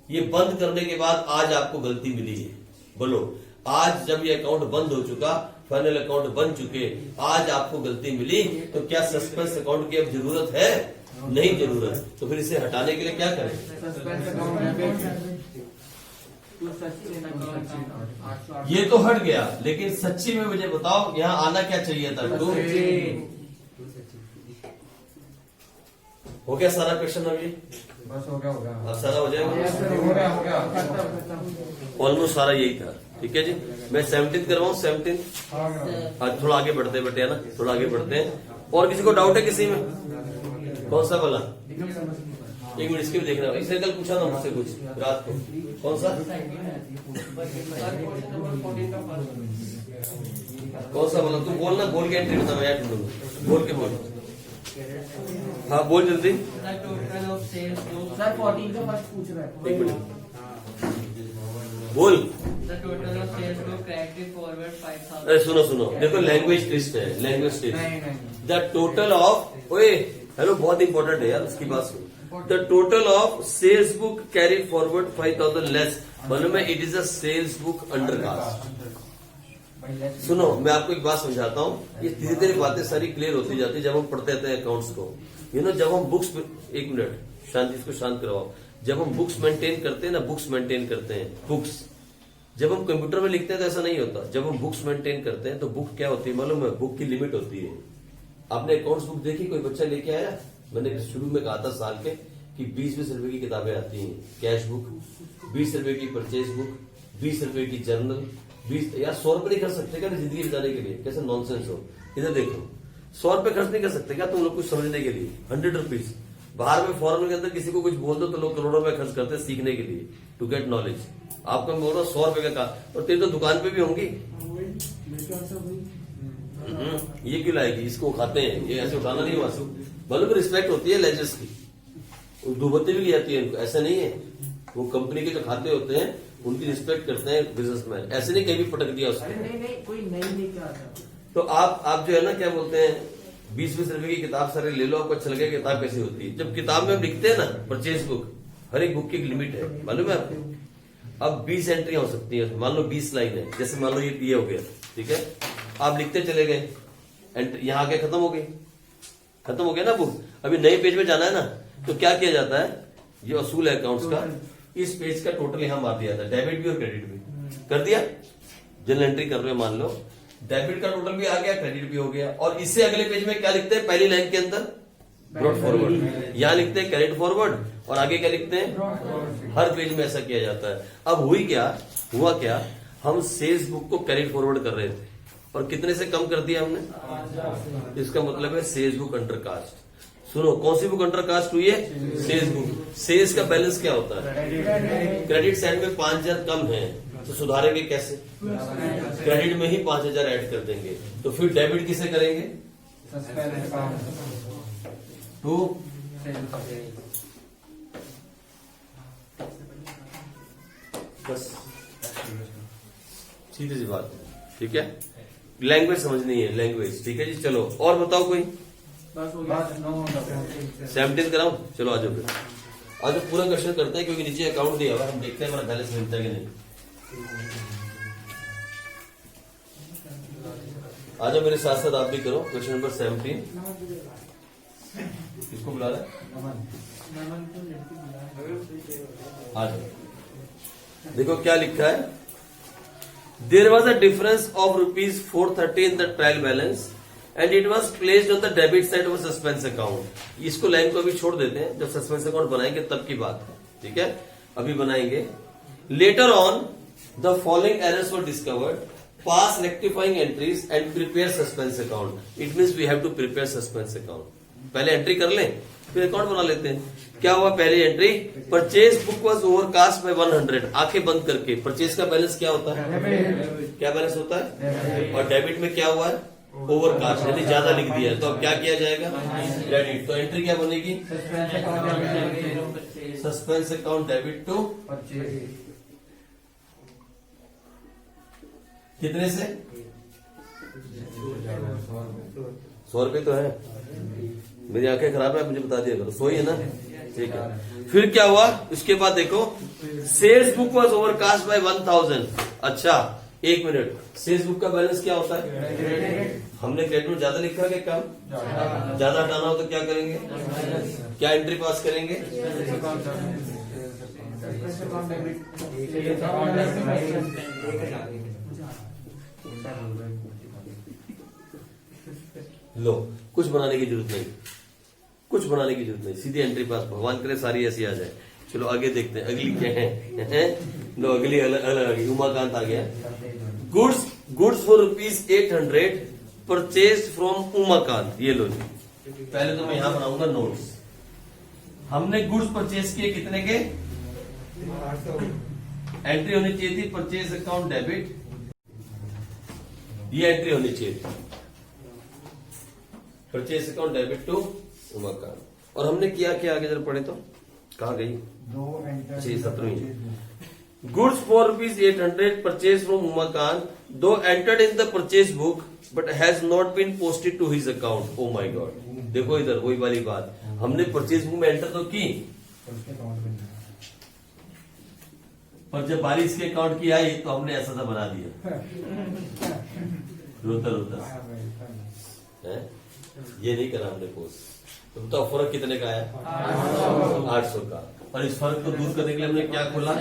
Speaker 1: ये बंद करने के बाद आज आपको गलती मिली है। बोलो, आज जब ये अकाउंट बंद हो चुका, फाइनल अकाउंट बन चुके, आज आपको गलती मिली, तो क्या सस्पेंस अकाउंट की अब जरूरत है? नहीं जरूरत। तो फिर इसे हटाने के लिए क्या करें? ये तो हट गया, लेकिन सच्ची में मुझे बताओ यहाँ आना क्या चाहिए था? टू। हो गया सारा क्वेश्चन अभी?
Speaker 3: बस हो गया
Speaker 1: सारा हो जाएगा, ऑलमोस्ट सारा यही था। ठीक है जी, मैं 17 करवाऊं 17। आज थोड़ा आगे बढ़ते हैं बेटे, है ना, थोड़ा आगे बढ़ते हैं। और किसी को डाउट है किसी में? कौन सा वाला? एक मिनट इसके भी देखना। इसने कल पूछा था मुझसे कुछ रात को, कौन सा बोला? तू बोलना, बोल के एंट्री बता, मैं ढूंढूंगा। बोल के बोल। हाँ बोल जल्दी।
Speaker 3: सर 14 का फर्स्ट पूछ रहा है।
Speaker 1: एक मिनट बोल। अरे सुनो, देखो लैंग्वेज ट्विस्ट है, language twist. The total of, ओए हेलो, बहुत इंपॉर्टेंट है यार, उसकी बात सुनो। The total of sales book carry forward 5,000 less, मालूम है? It is a sales book undercast. सुनो, मैं आपको एक बात समझाता हूँ, ये धीरे धीरे बातें सारी क्लियर होती जाती है जब हम पढ़ते रहते हैं अकाउंट्स को। जब हम बुक्स, एक मिनट शांति, इसको शांत करवाओ। जब हम बुक्स मेंटेन करते हैं ना, बुक्स मेंटेन करते हैं, बुक्स जब हम कंप्यूटर में लिखते हैं तो ऐसा नहीं होता। जब हम बुक्स मेंटेन करते हैं तो बुक क्या होती है मालूम है? बुक की लिमिट होती है। आपने अकाउंट्स बुक देखी? कोई बच्चा लेके आया? मैंने शुरू में कहा था साल के कि 20-20 रुपए की किताबें आती हैं। कैश बुक 20 रुपए की, परचेज बुक 20 रुपए की, जर्नल 20। यार 100 रुपए नहीं कर सकते क्या जिंदगी बिताने के लिए? कैसे नॉनसेंस हो। इधर देखो, 100 रुपए खर्च नहीं कर सकते क्या तुम लोग कुछ समझने के लिए? 100 रुपीज। बाहर में फॉरेन के अंदर किसी को कुछ बोल दो तो लोग करोड़ों रुपए खर्च करते हैं सीखने के लिए, टू गेट नॉलेज। आपका मैं बोल रहा हूँ 100 रुपए का कहा, और तेरी तो दुकान पे भी होंगी। ये क्यों लाएगी? इसको खाते हैं, ये ऐसे उठाना नहीं वासु। मालूम रिस्पेक्ट होती है लेजर्स की, दुबत्ती भी की जाती है इनको, ऐसा नहीं है। वो कंपनी के जो खाते होते हैं उनकी रिस्पेक्ट करते हैं बिजनेसमैन, ऐसे नहीं कहीं भी पटक दिया उसको।
Speaker 3: नहीं, कोई नहीं लेके आता।
Speaker 1: तो आप जो है ना, क्या बोलते हैं, 20-20 रुपए की किताब सारे ले लो, आपको अच्छा लगेगा किताब कैसी होती है। जब किताब में हम लिखते हैं ना परचेज बुक, हर एक बुक की एक लिमिट है, मालूम है आपको? अब 20 एंट्री हो सकती है, मान लो 20 लाइन है, जैसे मान लो ये हो गया, ठीक है। आप लिखते चले गए, यहाँ आके खत्म हो गई, खत्म हो गया ना बुक। अभी नए पेज में जाना है ना, तो क्या किया जाता है, ये असूल है अकाउंट्स का, इस पेज का टोटल यहां मार दिया था, डेबिट भी और क्रेडिट भी कर दिया। जनरल एंट्री कर रहे हो मान लो, डेबिट का टोटल भी आ गया, क्रेडिट भी हो गया, और इससे अगले पेज में क्या लिखते हैं, पहली लाइन के अंदर ब्रॉड फॉरवर्ड, यहां लिखते हैं कैरिड फॉरवर्ड, और आगे क्या लिखते हैं, हर पेज में ऐसा किया जाता है। अब हुआ क्या, हम सेल्स बुक को कैरिड फॉरवर्ड कर रहे थे और कितने से कम कर दिया हमने, इसका मतलब है सेल्स बुक अंडर कास्ट। सुनो, कौन सी बुक अंडर कास्ट हुई है, सेल्स बुक। सेल्स का बैलेंस क्या होता है, क्रेडिट साइड में 5,000 कम है, तो सुधारेंगे कैसे, क्रेडिट में ही 5,000 ऐड कर देंगे, तो फिर डेबिट किसे करेंगे, टू बस, सीधी सी बात, ठीक है। लैंग्वेज समझनी है, लैंग्वेज, ठीक है जी। चलो और बताओ कोई, 17 कराऊं, चलो आ जाओ फिर, आज पूरा क्वेश्चन करते हैं, क्योंकि नीचे अकाउंट दिया हुआ है, हम देखते हैं हमारा बैलेंस मिलता है कि नहीं। आ जाओ मेरे साथ साथ, आप भी करो क्वेश्चन नंबर 17। किसको बुला रहा है, आ जाओ। देखो क्या लिखा है, there was a difference of ₹430 in the trial balance and it was placed on the debit side of suspense account. इसको लाइन को अभी छोड़ देते हैं, जब सस्पेंस अकाउंट बनाएंगे तब की बात है, ठीक है, अभी बनाएंगे। Later on the following errors were discovered, pass rectifying entries and prepare suspense account. It means we have to prepare suspense account. पहले एंट्री कर लें, फिर अकाउंट बना लेते हैं। क्या हुआ, पहली entry, purchase book was overcast bye 100, आंखें बंद करके। परचेज का बैलेंस क्या होता है, क्या बैलेंस होता है, और डेबिट में क्या हुआ है, ओवरकास्ट, यानी ज्यादा लिख दिया है, तो अब क्या किया जाएगा, क्रेडिट। तो एंट्री क्या बनेगी, सस्पेंस अकाउंट डेबिट टू कितने से, 100 रुपए तो है, मेरी आंखें खराब है, मुझे बता दिया करो, 100 ही है ना, ठीक है। फिर क्या हुआ, उसके बाद देखो, sales book was overcast by 1000। अच्छा एक मिनट, सेल्स बुक का बैलेंस क्या होता है, हमने क्रेडिट में ज्यादा लिखा कि कम, ज्यादा हटाना हो तो क्या करेंगे, क्या एंट्री पास करेंगे, लो, कुछ बनाने की जरूरत नहीं, कुछ बनाने की जरूरत नहीं, सीधी एंट्री पास, भगवान करे सारी ऐसी आ जाए। चलो आगे देखते हैं, अगली क्या है, लो अगली अलग उमाकांत आ गया। Goods for ₹800 purchase from Umakant. ये लो जी, पहले तो मैं यहां बनाऊंगा नोट्स। हमने गुड्स परचेज किए कितने के, एंट्री होनी चाहिए थी परचेज अकाउंट डेबिट, ये एंट्री होनी चाहिए थी purchase account debit to Umakant. और हमने किया क्या, आगे जरा पढ़े तो, कहाँ गई, 17वीं। Goods for ₹800 purchase from Umakant, though entered in the purchase book but has not been posted to his account. Oh my god, देखो इधर वही वाली बात, हमने परचेज बुक में एंटर तो की, पर जब बारी इसके अकाउंट की आई तो हमने ऐसा सा बना दिया, रोता रोता है? ये नहीं करा हमने पोस्ट। तो बताओ फर्क कितने का आया, 800 का। और इस फर्क को दूर करने के लिए हमने क्या खोला,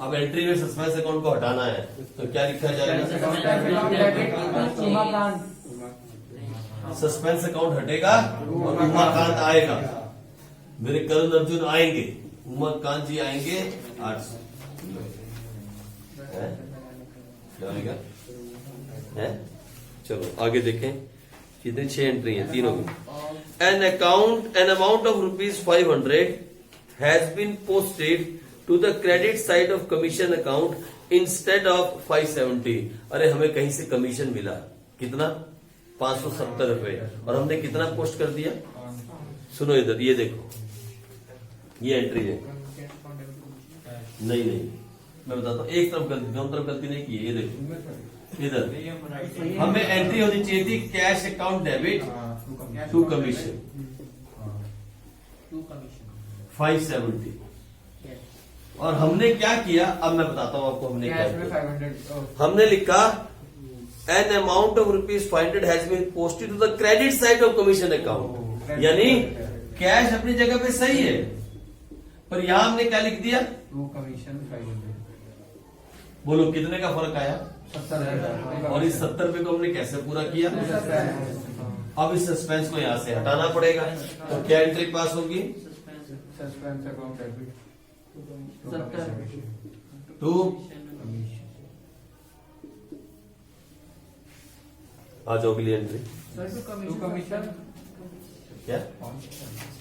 Speaker 1: अब एंट्री में सस्पेंस अकाउंट को हटाना है, तो क्या लिखा जाएगा, सस्पेंस अकाउंट हटेगा और उमाकांत आएगा, मेरे करण अर्जुन आएंगे, उमाकांत जी आएंगे, 800 है। चलो आगे देखें, कितनी 6 एंट्री है, तीनों की। An amount of ₹500 has been posted to the credit side of commission account instead of 570। अरे हमें कहीं से कमीशन मिला, कितना, 570 रुपए, और हमने कितना पोस्ट कर दिया। सुनो इधर, ये देखो, ये एंट्री है, नहीं मैं बताता हूँ, एक तरफ गलती, दोनों तरफ गलती नहीं की है। ये देखो इधर हमें एंट्री होनी चाहिए थी cash account debit to commission 570, और हमने क्या किया, अब मैं बताता हूँ आपको हमने क्या किया। हमने लिखा an amount of ₹500 has been posted to the credit side of commission account. यानी कैश अपनी जगह पे सही है, पर यहां हमने क्या लिख दिया?
Speaker 2: To commission 500।
Speaker 1: बोलो कितने का फर्क आया?
Speaker 2: 70,000।
Speaker 1: और इस 70 रुपए को हमने कैसे पूरा किया? अब इस सस्पेंस को यहां से हटाना पड़ेगा, तो क्या एंट्री पास होगी?
Speaker 2: सस्पेंस अकाउंट डेबिट
Speaker 1: टू आ जाओ अगली एंट्री।
Speaker 2: टू कमीशन
Speaker 1: क्या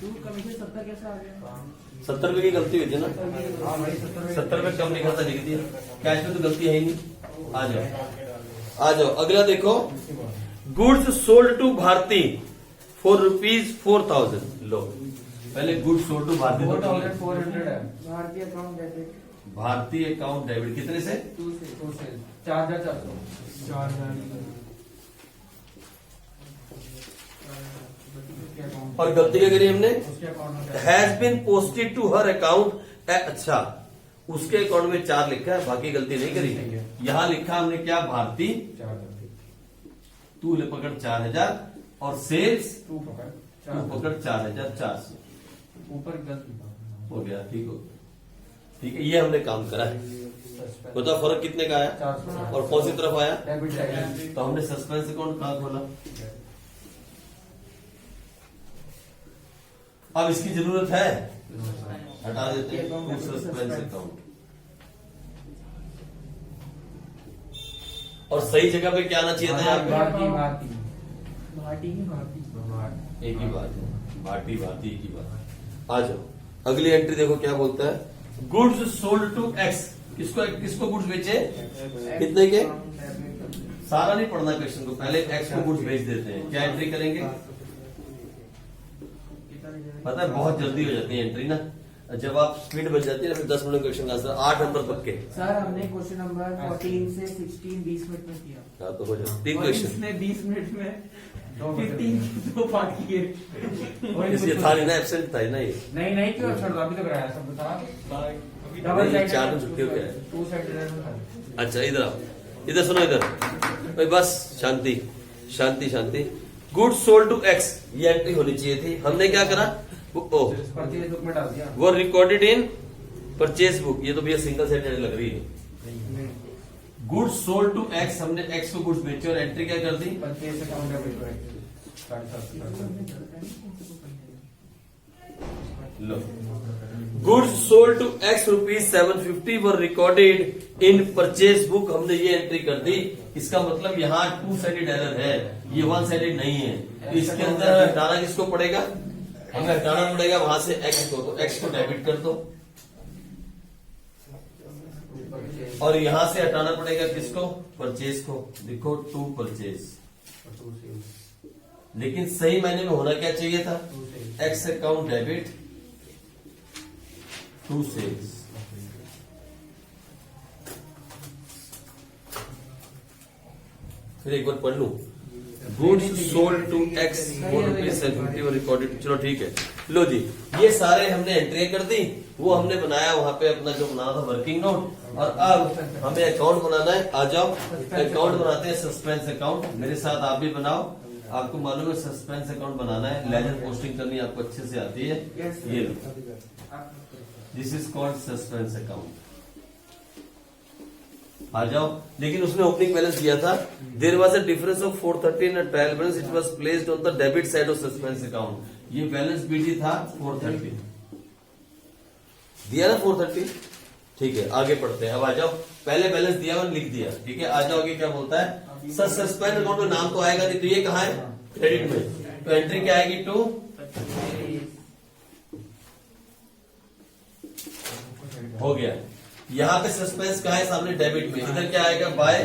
Speaker 2: टू कमीशन 70 कैसे आ गया?
Speaker 1: 70 रुपए की गलती हुई थी ना,
Speaker 2: हाँ भाई 70
Speaker 1: 70 रुपए कम लिखा था, लिख दिया। कैश में तो गलती है ही नहीं। आ जाओ आ जाओ अगला देखो, goods sold to Bharti for ₹4,000। लो पहले गुड्स सोल्ड टू भारती,
Speaker 2: 4,400 है।
Speaker 3: भारतीय अकाउंट डेबिट
Speaker 1: भारतीय अकाउंट डेबिट कितने से?
Speaker 2: 2 से 4,400।
Speaker 1: और गलती क्या करी हमने?
Speaker 2: उसके अकाउंट में
Speaker 1: has been posted to her account. अच्छा उसके अकाउंट में 4 लिखा है, बाकी गलती नहीं करी। यहां लिखा हमने क्या? भारती
Speaker 2: 4,000।
Speaker 1: तू ले पकड़ 4,000 और सेल्स
Speaker 2: टू पकड़
Speaker 1: तू पकड़ 4,400।
Speaker 2: ऊपर गलत
Speaker 1: हो गया, ठीक हो ठीक है, ये हमने काम करा है। बता फर्क कितने का आया
Speaker 2: 400
Speaker 1: और कौन सी तरफ आया?
Speaker 2: Debit side.
Speaker 1: तो हमने सस्पेंस अकाउंट कहां खोला? अब इसकी जरूरत है, हटा देते हैं सस्पेंस अकाउंट। और सही जगह पे क्या आना चाहिए था यहाँ पे?
Speaker 2: भारती
Speaker 3: भारती ही भारती
Speaker 1: एक ही बात है, भारती भारती एक ही बात है। आ जाओ अगली एंट्री देखो क्या बोलता है, गुड्स सोल्ड टू एक्स। किसको किसको गुड्स बेचे? कितने के? सारा नहीं पढ़ना क्वेश्चन को, पहले एक्स को गुड्स बेच देते हैं। क्या एंट्री करेंगे? पता है बहुत जल्दी हो जाती है एंट्री ना, जब आप स्पीड बच जाती है ना, फिर 10 मिनट क्वेश्चन का आंसर 8 नंबर पक्के।
Speaker 3: सर हमने क्वेश्चन नंबर 14 से 16 20 मिनट में किया।
Speaker 1: हाँ तो हो जाए 3
Speaker 3: और
Speaker 1: क्वेश्चन,
Speaker 3: इसने 20 मिनट में 15 2 पार्ट किए।
Speaker 1: इसलिए था नहीं ना, एब्सेंट था ही ना ये।
Speaker 2: नहीं क्यों छोड़ दो, अभी तो कराया सब बता।
Speaker 1: नहीं, 4 दिन छुट्टी हो गया है।
Speaker 2: 2 साइड।
Speaker 1: अच्छा इधर आओ, इधर सुनो इधर भाई, बस शांति शांति शांति। गुड्स सोल्ड टू एक्स, ये एंट्री होनी चाहिए थी। हमने क्या करा?
Speaker 2: परचेज बुक में डाल दिया।
Speaker 1: वो रिकॉर्डेड इन परचेज बुक। ये तो भैया सिंगल साइड लग रही है। गुड्स सोल्ड टू एक्स, हमने एक्स को गुड्स बेचे और एंट्री क्या कर दी?
Speaker 2: Purchase account debit 750।
Speaker 1: लो goods sold to X ₹750 were recorded in purchase book. हमने ये एंट्री कर दी। इसका मतलब यहाँ 2 साइडेड एरर है, ये 1 साइडेड नहीं है। तो इसके अंदर हटाना किसको पड़ेगा? हमें हटाना पड़ेगा वहां से एक्स को, तो एक्स को डेबिट कर दो और यहां से हटाना पड़ेगा किसको? परचेज को। देखो टू परचेज, लेकिन सही मायने में होना क्या चाहिए था? X account debit to sales. फिर एक बार पढ़ लू, goods sold to x ₹4.50 recorded. चलो ठीक है, लो जी ये सारे हमने एंट्री कर दी, वो हमने बनाया वहां पे अपना जो बनाना था वर्किंग नोट। और अब हमें अकाउंट बनाना है। आ जाओ अकाउंट बनाते हैं, सस्पेंस अकाउंट। मेरे साथ आप भी बनाओ। आपको मालूम है सस्पेंस अकाउंट बनाना है, लेजर पोस्टिंग करनी आपको अच्छे से आती है। ये लो, this is called suspense account. आ जाओ, लेकिन उसने ओपनिंग बैलेंस दिया था। There was a difference of 430 in trial balance, it was placed on the debit side of suspense account. ये बैलेंस बीटी था 430, दिया ना 430। ठीक है आगे पढ़ते हैं। अब आ जाओ, पहले बैलेंस दिया मैंने लिख दिया, ठीक है। आ जाओ आगे क्या बोलता है? सस्पेंस अकाउंट में नाम तो आएगा नहीं, तो ये कहाँ है? क्रेडिट में। तो एंट्री क्या आएगी? टू हो गया। यहाँ पे सस्पेंस कहाँ है? सामने डेबिट में। इधर क्या आएगा? बाय।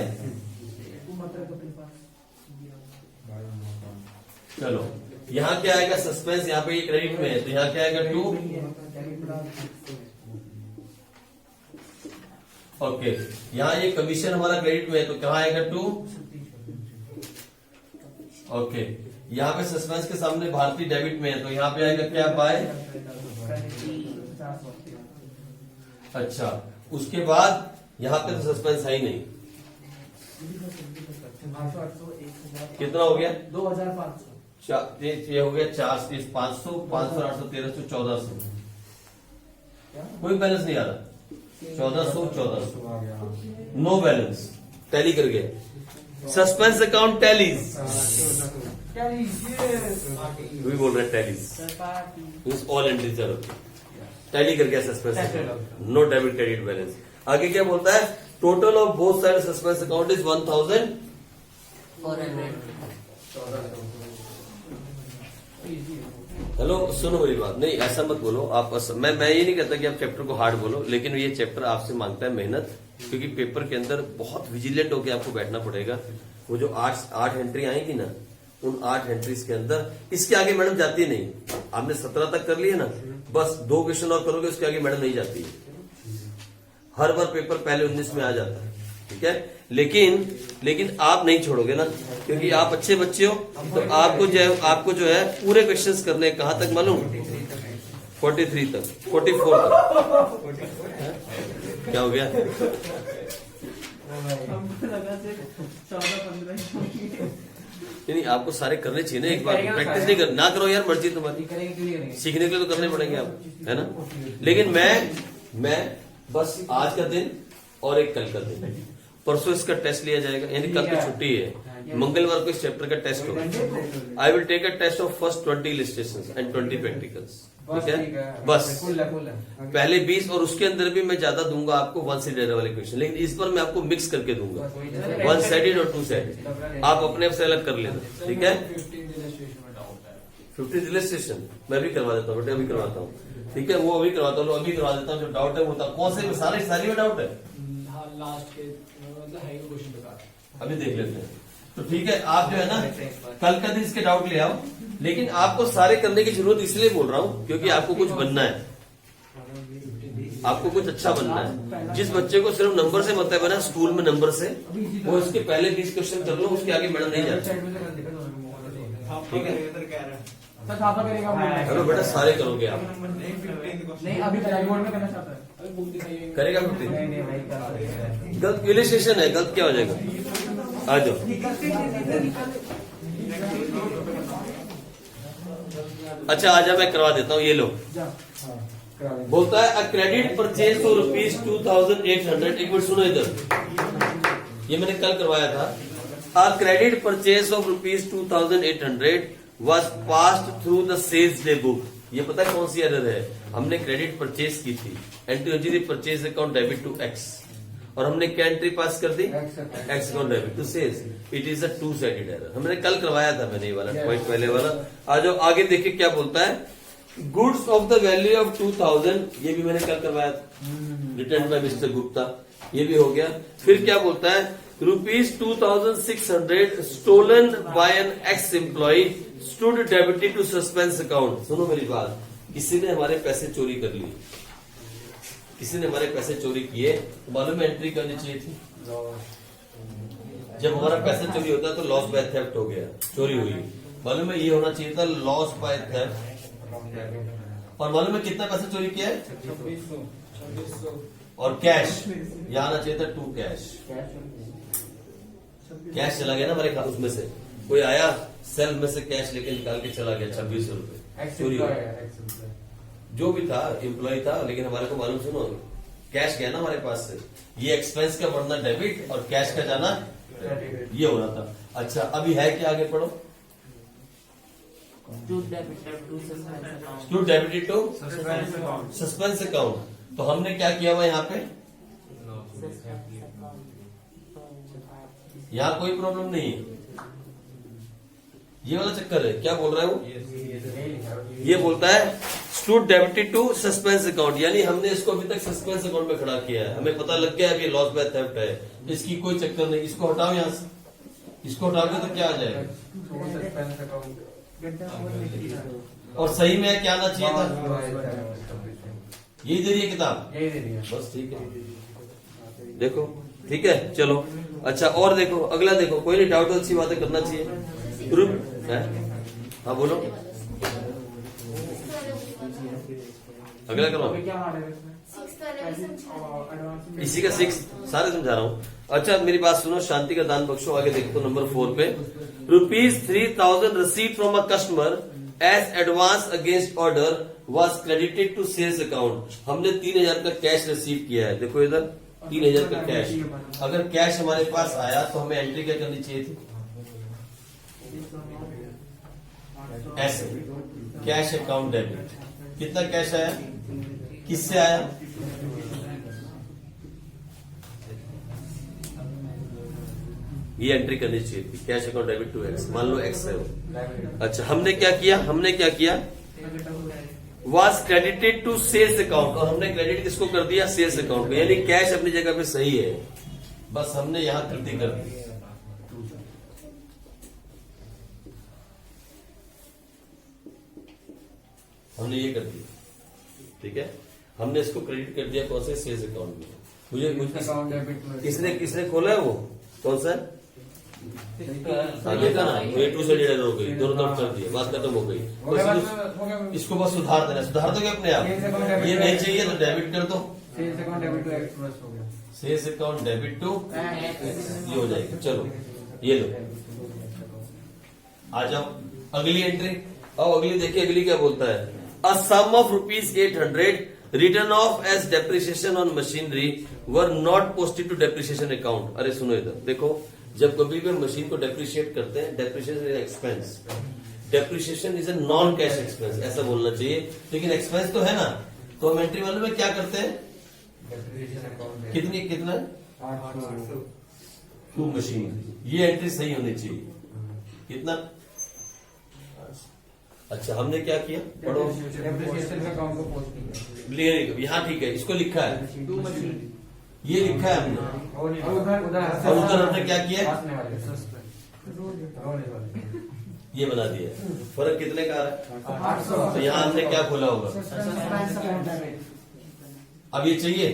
Speaker 1: चलो यहाँ क्या आएगा? सस्पेंस यहाँ पे ये क्रेडिट में है, तो यहाँ क्या आएगा? टू। ओके, यहाँ ये कमीशन हमारा क्रेडिट में है, तो कहाँ आएगा? टू। ओके, यहाँ पे सस्पेंस के सामने भारतीय डेबिट में है, तो यहाँ पे आएगा क्या? बाय। अच्छा, उसके बाद यहाँ पे तो सस्पेंस है ही नहीं। कितना हो गया?
Speaker 3: 2500।
Speaker 1: ये हो गया 4, 500, 500, 800, 1300, 1400। कोई बैलेंस नहीं आ रहा। 1400, 1400 नो बैलेंस। टैली कर गया। सस्पेंस अकाउंट टैलीज भी बोल रहे हैं टैलीज ऑल एंट्रीज टैली कर गया suspense account no debit credit balance. आगे क्या बोलता है total of both side suspense account is 1400। Hello सुनो मेरी बात नहीं ऐसा मत बोलो आप मैं ये नहीं कहता कि आप चैप्टर को हार्ड बोलो लेकिन ये चैप्टर आपसे मांगता है मेहनत क्योंकि पेपर के अंदर बहुत विजिलेंट होकर आपको बैठना पड़ेगा। वो जो 8 एंट्री आएंगी ना उन 8 एंट्रीज के अंदर इसके आगे मैडम जाती नहीं। आपने 17 तक कर लिया ना बस 2 क्वेश्चन और करोगे उसके आगे मैडम नहीं जाती है। हर बार पेपर पहले 19 में आ जाता है ठीक है लेकिन आप नहीं छोड़ोगे ना क्योंकि आप अच्छे बच्चे हो तो आपको जो है पूरे क्वेश्चंस करने हैं। कहां तक मालूम 43 तक 44 तक क्या हो गया नहीं आपको सारे करने चाहिए ना एक बार प्रैक्टिस नहीं कर ना करो यार मर्जी तुम्हारी सीखने के लिए तो करने पड़ेंगे आप है ना। लेकिन मैं बस आज का दिन और एक कल का दिन परसों इसका टेस्ट लिया जाएगा यानी कल की छुट्टी है मंगलवार को इस चैप्टर का टेस्ट होगा। I will take a test of first 20 illustrations and 20 practicals ठीक है बस पहले 20 और उसके अंदर भी मैं ज्यादा दूंगा आपको 1 साइडेड वाले क्वेश्चन लेकिन इस पर मैं आपको मिक्स करके दूंगा 1 साइडेड और 2 साइडेड आप अपने आप से अलग कर लेना ठीक है। 15 इलस्ट्रेशन मैं भी करवा देता हूँ बेटे अभी करवाता हूँ ठीक है वो अभी करवाता हूँ अभी करवा देता हूँ जो डाउट है वो कौन से सारी में डाउट है
Speaker 2: लास्ट के मतलब है क्वेश्चन बता
Speaker 1: अभी देख लेते हैं तो ठीक है आप जो है ना कल का दिन इसके डाउट ले आओ लेकिन आपको सारे करने की जरूरत इसलिए बोल रहा हूँ क्योंकि आपको कुछ बनना है आपको कुछ अच्छा बनना है। जिस बच्चे को सिर्फ नंबर से मतलब है ना स्कूल में नंबर से वो इसके पहले 20 क्वेश्चन कर लो उसके आगे मैडम नहीं जाते ठीक है। चलो बेटा सारे करोगे आप
Speaker 3: नहीं अभी बोर्ड में करना चाहता है
Speaker 1: करेगा 15 गलत इलस्ट्रेशन है गलत क्या हो जाएगा आ जाओ अच्छा आजा मैं करवा देता हूँ ये लो बोलता है अ क्रेडिट परचेज फॉर ₹2,800 एक मिनट सुनो इधर ये मैंने कल करवाया था। A credit purchase of ₹2,800 was passed through the sales day book। ये पता है कौन सी एरर है हमने क्रेडिट परचेज की थी entry purchase account debit to X और हमने क्या एंट्री पास कर दी X account debit to sales it is a 2 sided error. हमने कल करवाया था मैंने ये वाला पॉइंट पहले वाला। आज आगे देखिए क्या बोलता है goods of the value of 2000 ये भी मैंने कल करवाया था रिटर्न बाय मिस्टर गुप्ता ये भी हो गया। फिर क्या बोलता है ₹2,600 stolen by an ex employee stood debited to suspense account. सुनो मेरी बात किसी ने हमारे पैसे चोरी कर लिए किसी ने हमारे पैसे चोरी किए तो मालूम है एंट्री करनी चाहिए थी। जब हमारा पैसा चोरी होता है तो लॉस बाय थेफ्ट हो गया चोरी हुई मालूम है ये होना चाहिए था लॉस बाय थेफ्ट और मालूम है कितना पैसा चोरी किया है
Speaker 2: 2600
Speaker 1: और कैश यहाँ आना चाहिए था 2 कैश चला गया ना हमारे उसमें से कोई आया सेल में से कैश लेके निकाल के चला गया 2600 रुपए चोरी हो गया जो भी था एम्प्लॉय था लेकिन हमारे को मालूम सुनो कैश गया ना हमारे पास से ये एक्सपेंस का बढ़ना डेबिट और कैश का जाना ये हो रहा था। अच्छा अभी है क्या आगे पढ़ो to debited to suspense account तो हमने क्या किया हुआ यहाँ पे यहाँ कोई प्रॉब्लम नहीं है ये वाला चक्कर है क्या बोल रहा हूँ ये बोलता है stood debited to suspense account यानी हमने इसको अभी तक सस्पेंस अकाउंट में खड़ा किया है हमें पता लग गया है कि लॉस बाय थेफ्ट है इसकी कोई चक्कर नहीं इसको हटाओ यहाँ से इसको हटाओगे तो क्या आ जाएगा और सही में क्या आना चाहिए था यही दे रही है किताब बस ठीक है देखो ठीक है चलो। अच्छा और देखो अगला देखो कोई नहीं डाउट अच्छी बातें करना चाहिए ग्रुप है हाँ बोलो अगला करो इसी का 6 सारे समझा रहा हूँ। अच्छा मेरी बात सुनो, शांति का दान बख्शो। आगे देखो नंबर 4 पे, ₹3,000 receive from a customer as advance against order was credited to sales account. हमने 3,000 का कैश रिसीव किया है। देखो इधर 3,000 का कैश। अगर कैश हमारे पास आया तो हमें एंट्री क्या करनी चाहिए थी? ऐसे कैश अकाउंट डेबिट। कितना कैश आया, किससे आया? ये एंट्री करनी चाहिए थी, cash account debit to x. मान लो एक्स है वो। अच्छा हमने क्या किया? Was credited to sales account, और हमने क्रेडिट किसको कर दिया? सेल्स अकाउंट को। यानी कैश अपनी जगह पे सही है, बस हमने यहां गलती कर दी। हमने ये कर दिया, ठीक है। हमने इसको क्रेडिट कर दिया कौन से? सेल्स अकाउंट में। मुझे किसने खोला है वो? कौन सा? देखा ना, A2 से डेढ़ हो गई, दोनों तरफ कर दिए, बात खत्म हो गई। इसको बस सुधार देना। सुधार दोगे अपने आप? ये नहीं चाहिए तो डेबिट कर दो।
Speaker 2: Sales account debit to x plus हो गया।
Speaker 1: सेल्स अकाउंट डेबिट टू ये हो जाएगा। चलो ये लो, आ जाओ अगली एंट्री। अब अगली देखिए, अगली क्या बोलता है? A sum of ₹800 written off as depreciation on machinery were not posted to depreciation account. अरे सुनो इधर देखो, जब कभी भी मशीन को डेप्रिशिएट करते हैं, depreciation is expense, depreciation is a non cash expense, ऐसा बोलना चाहिए। लेकिन एक्सपेंस तो है ना, तो हम एंट्री वाले में क्या करते हैं? कितना? 2 मशीन। ये एंट्री सही होनी चाहिए। कितना? अच्छा हमने क्या किया? पढ़ो। यहाँ ठीक है, इसको लिखा है
Speaker 2: 2 मशीन,
Speaker 1: ये लिखा है हमने। और उधर हमने क्या किया? ये बना दिया। फर्क कितने का आ रहा है?
Speaker 2: 800।
Speaker 1: तो यहाँ हमने क्या खोला होगा? अब ये चाहिए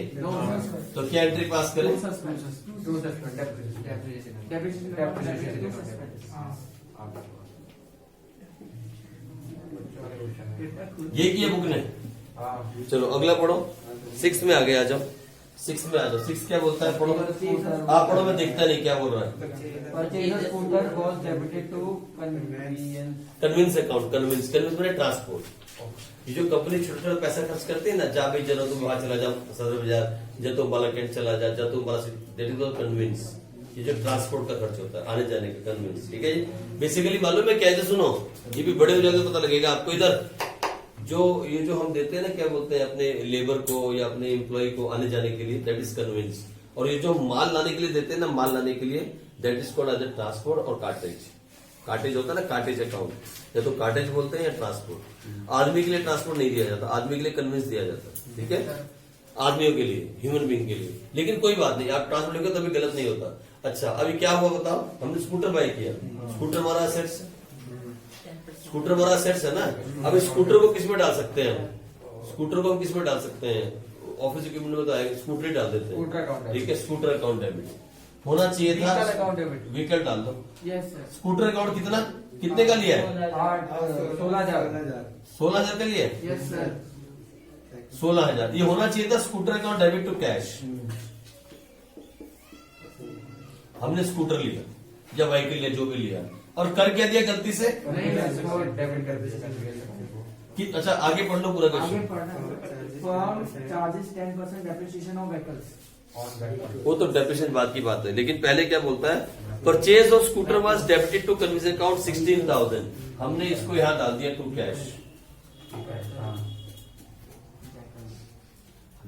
Speaker 1: तो क्या एंट्री पास करें? ये किया बुक ने। चलो अगला पढ़ो, 6 में आगे आ जाओ। 6 में आ जाओ। 6 क्या बोलता है? पढ़ो आप, पढ़ो, मैं देखता नहीं क्या बोल रहा है। Convince account. कन्विंस मैंने ट्रांसपोर्ट। ये जो कंपनी छोटा छोटा पैसा खर्च करती है ना, जा भाई जरा तुम वहां चला जा सदर बाजार, जा तुम बाला कैंट चला जा, जा तुम बाला, दैट इज कन्विंस। ये जो ट्रांसपोर्ट का खर्च होता है आने जाने का, कन्विंस, ठीक है जी। बेसिकली मालूम है क्या है? सुनो, ये भी बड़े हो जाएंगे पता लगेगा आपको। इधर ये जो हम देते हैं ना, क्या बोलते हैं, अपने लेबर को या अपने एम्प्लॉय को आने जाने के लिए, दैट इज कन्विंस। और ये जो माल लाने के लिए देते हैं ना, माल लाने के लिए, that is called as transport और कार्टेज। कार्टेज होता है ना, कार्टेज अकाउंट, या तो कार्टेज बोलते हैं या ट्रांसपोर्ट। आदमी के लिए ट्रांसपोर्ट नहीं दिया जाता, आदमी के लिए कन्विंस दिया जाता है, ठीक है, आदमियों के लिए, ह्यूमन बींग के लिए। लेकिन कोई बात नहीं, आप ट्रांसपोर्ट लिखो तभी गलत नहीं होता। अच्छा अभी क्या हुआ बताओ? हमने स्कूटर बाय किया, स्कूटर हमारा असेट्स, स्कूटर हमारा असेट्स है ना। अब स्कूटर को किस में डाल सकते हैं हम? स्कूटर को हम किस में डाल सकते हैं? ऑफिस इक्विपमेंट में तो आएगा, स्कूटर ही डाल देते हैं, ठीक है। स्कूटर अकाउंट डेबिट होना चाहिए था। व्हीकल डाल दो। स्कूटर अकाउंट कितने का लिया है? 16,000 का लिया है। 16,000 ये होना चाहिए था scooter account debit to cash. हमने स्कूटर लिया या व्हीकल लिया, जो भी लिया, और कर क्या दिया गलती से? अच्छा आगे पढ़ लो पूरा question.
Speaker 3: Charges 10% depreciation of vehicles.
Speaker 1: वो तो डेप्रिसिएशन बाद की बात है, लेकिन पहले क्या बोलता है? Purchase of scooter was debited to conveyance account 16,000। हमने इसको यहां डाल दिया टू कैश।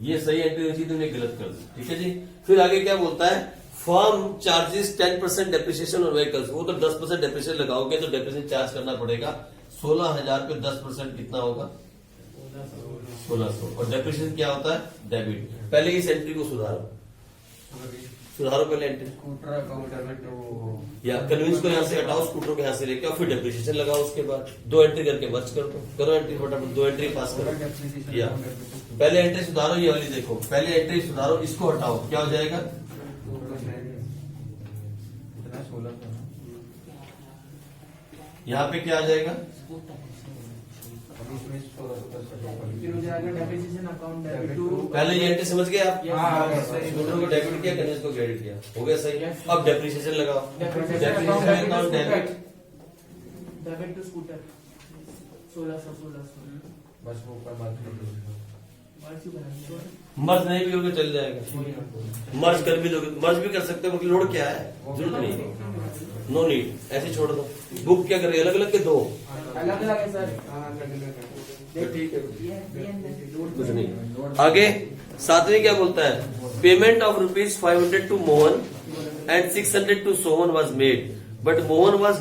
Speaker 1: ये सही एंट्री हुई थी, तुमने गलत कर दी, ठीक है जी। फिर आगे क्या बोलता है? फर्म चार्जेस 10% डेप्रिसिएशन और व्हीकल्स। वो तो 10% डेप्रिसिएशन लगाओगे तो डेप्रिसिएशन चार्ज करना पड़ेगा। 16,000 पे 10% कितना होगा? 1600। और डेप्रिसिएशन क्या होता है? डेबिट। पहले इस एंट्री को सुधारो पहले एंट्री।
Speaker 2: स्कूटर अकाउंट डेबिट
Speaker 1: या कन्विंस को यहाँ से हटाओ, स्कूटर को यहाँ से लेके आओ, फिर डेप्रिसिएशन लगाओ। उसके बाद 2 एंट्री करके मर्ज कर दो। करो एंट्री फटाफट, 2 एंट्री पास करो। या पहले एंट्री सुधारो, ये वाली देखो, पहले एंट्री सुधारो, इसको हटाओ, क्या हो जाएगा? यहाँ पे क्या आ जाएगा?
Speaker 3: उसके आगे डेप्रिसिएशन अकाउंट डेबिट टू
Speaker 1: पहले ये एंट्री समझ गए आप?
Speaker 3: हाँ,
Speaker 1: स्टूडेंट को डेबिट किया, कन्वेंस को क्रेडिट किया, हो गया सही।
Speaker 3: Yes.
Speaker 1: अब डेप्रिसिएशन लगाओ।
Speaker 3: Depreciation account debit to scooter 1600
Speaker 2: बस वो ऊपर बात कर
Speaker 1: मर्ज नहीं भी होगा चल जाएगा, मर्ज कर भी दोगे, मर्ज भी कर सकते हो, मतलब लोड क्या है, जरूरत नहीं, नो नीड, ऐसे छोड़ दो। बुक क्या करें, अलग अलग के दो,
Speaker 3: अलग अलग है सर।
Speaker 1: ठीक है कुछ नहीं। आगे सातवीं क्या बोलता है, payment of ₹500 to Mohan and 600 to Sohan was made, but Mohan was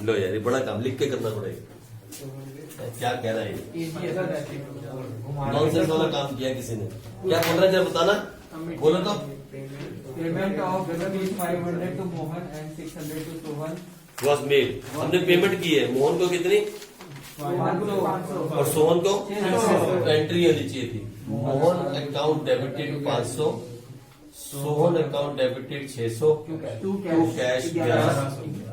Speaker 1: लो यार ये बड़ा काम लिख के करना पड़ेगा, क्या कह रहा है ये? नॉनसेंस वाला काम किया किसी ने, क्या बोल रहा है जरा बताना, बोलो तो।
Speaker 3: Payment of ₹500 to Mohan and 600 to Sohan
Speaker 1: was made, हमने पेमेंट की है, मोहन को कितनी
Speaker 3: 500
Speaker 1: और सोहन को एंट्री होनी चाहिए थी, Mohan account debited 500, Sohan account debited 600, to cash 1100।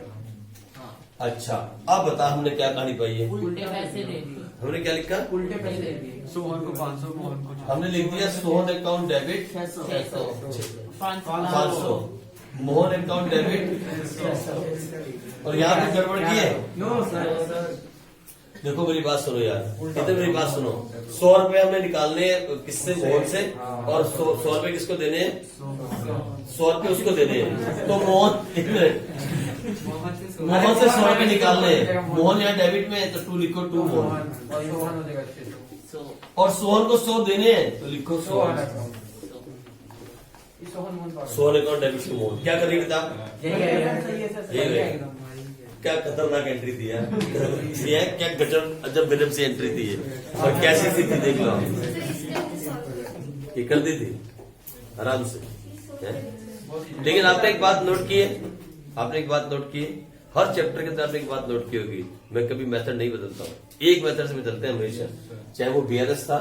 Speaker 1: अच्छा अब बता हमने क्या कहानी पाई है,
Speaker 4: उल्टे पैसे दे दिए,
Speaker 1: हमने क्या लिखा,
Speaker 3: उल्टे पैसे दे दिए।
Speaker 2: सोहन को 500 मोहन को
Speaker 1: हमने लिख दिया Sohan account debit
Speaker 4: 600
Speaker 1: 500, Mohan account debit, और यहाँ पे गड़बड़ की है।
Speaker 3: नो सर,
Speaker 1: देखो मेरी बात सुनो यार, इधर मेरी बात सुनो, 100 रुपए हमने निकालने हैं किससे, मोहन से, और 100 रुपए किसको देने हैं, 100 रुपए उसको देने हैं, तो मोहन एक मिनट, मोहन से 100 रुपए निकालने हैं, मोहन यहाँ डेबिट में है तो 2 लिखो, 2 मोहन,
Speaker 2: और सोहन हो जाएगा 600।
Speaker 1: और सोहन को 100 देने हैं तो लिखो 100, Sohan account debit to Mohan. क्या करेंगे किताब, ये क्या खतरनाक एंट्री दी है ये है, क्या गजब अजब गजब सी एंट्री दी है, और कैसी सी थी देख लो आप, ये कर दी थी आराम से है? लेकिन आपने एक बात नोट की है, आपने एक बात नोट की है, हर चैप्टर के अंदर आपने एक बात नोट की होगी, मैं कभी मेथड नहीं बदलता हूँ, एक मेथड से बदलते हैं हमेशा, चाहे वो बीआरएस था,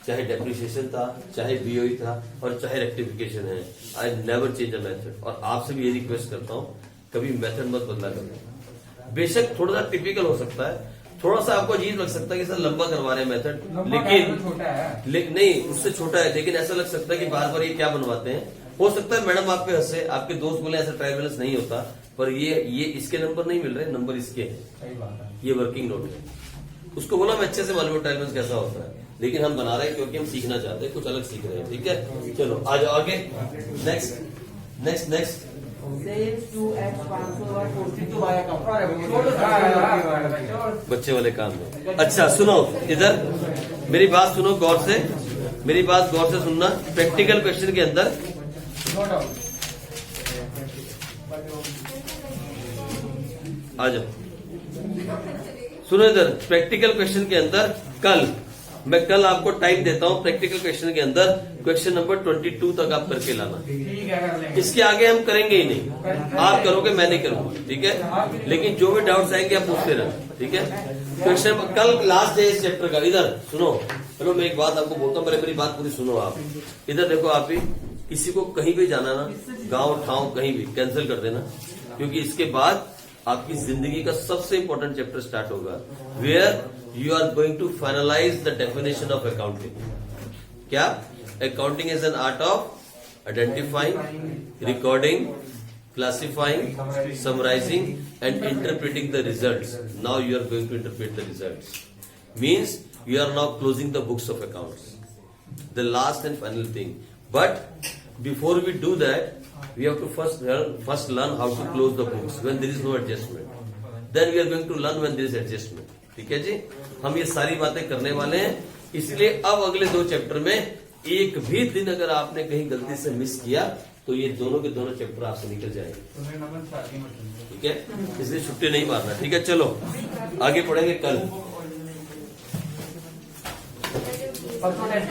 Speaker 1: चाहे डेप्रिसिएशन था, चाहे बीओई था, और चाहे रेक्टिफिकेशन है, I never change a method. और आपसे भी ये रिक्वेस्ट करता हूँ कभी मेथड मत बदला करो, बेशक थोड़ा सा टिपिकल हो सकता है, थोड़ा सा आपको अजीब लग सकता है कि सर लंबा करवा रहे हैं मेथड, लेकिन नहीं उससे छोटा है, लेकिन ऐसा लग सकता है कि बार बार ये क्या बनवाते हैं, हो सकता है मैडम आप पे हंसे, आपके दोस्त बोले ऐसा ट्रायल बैलेंस नहीं होता, पर ये इसके नंबर नहीं मिल रहे, नंबर इसके हैं,
Speaker 2: सही बात है।
Speaker 1: ये वर्किंग नोट है, उसको बोला मैं अच्छे से मालूम है ट्रायल बैलेंस कैसा होता है, लेकिन हम बना रहे हैं क्योंकि हम सीखना चाहते हैं, कुछ अलग सीख रहे हैं, ठीक है। चलो आ जाओ आगे, next next next,
Speaker 3: sales to X 500 और पोस्टिंग टू बाय अकाउंट।
Speaker 1: बच्चे वाले काम में। अच्छा सुनो इधर, मेरी बात सुनो गौर से, मेरी बात गौर से सुनना, प्रैक्टिकल क्वेश्चन के अंदर आ जाओ, सुनो इधर, प्रैक्टिकल क्वेश्चन के अंदर मैं कल आपको टाइम देता हूं, प्रैक्टिकल क्वेश्चन के अंदर क्वेश्चन नंबर 22 तक आप करके लाना,
Speaker 3: ठीक है कर लेंगे।
Speaker 1: इसके आगे हम करेंगे ही नहीं, आप करोगे मैं नहीं करूंगा, ठीक है, लेकिन जो भी डाउट्स आएंगे आप पूछते रहना, ठीक है। क्वेश्चन कल लास्ट है इस चैप्टर का, इधर सुनो, चलो मैं एक बात आपको बोलता हूँ, मेरी बात पूरी सुनो आप, इधर देखो आप भी, किसी को कहीं भी जाना ना, गाँव ठाव कहीं भी कैंसिल कर देना, क्योंकि इसके बाद आपकी जिंदगी का सबसे इंपॉर्टेंट चैप्टर स्टार्ट होगा, where you are going to finalize the definition of accounting. क्या, accounting is an art of identifying, recording, classifying, summarizing and interpreting the results. Now you are going to interpret the results. Means you are now closing the books of accounts. The last and final thing. But before we do that, we have to first learn how to close the books when there is no adjustment. Then we are going to learn when there is adjustment. ठीक है जी, हम ये सारी बातें करने वाले हैं, इसलिए अब अगले 2 चैप्टर में एक भी दिन अगर आपने कहीं गलती से मिस किया तो ये दोनों के दोनों चैप्टर आपसे निकल जाएंगे, ठीक है, इसलिए छुट्टी नहीं मारना, ठीक है। चलो आगे पढ़ेंगे कल।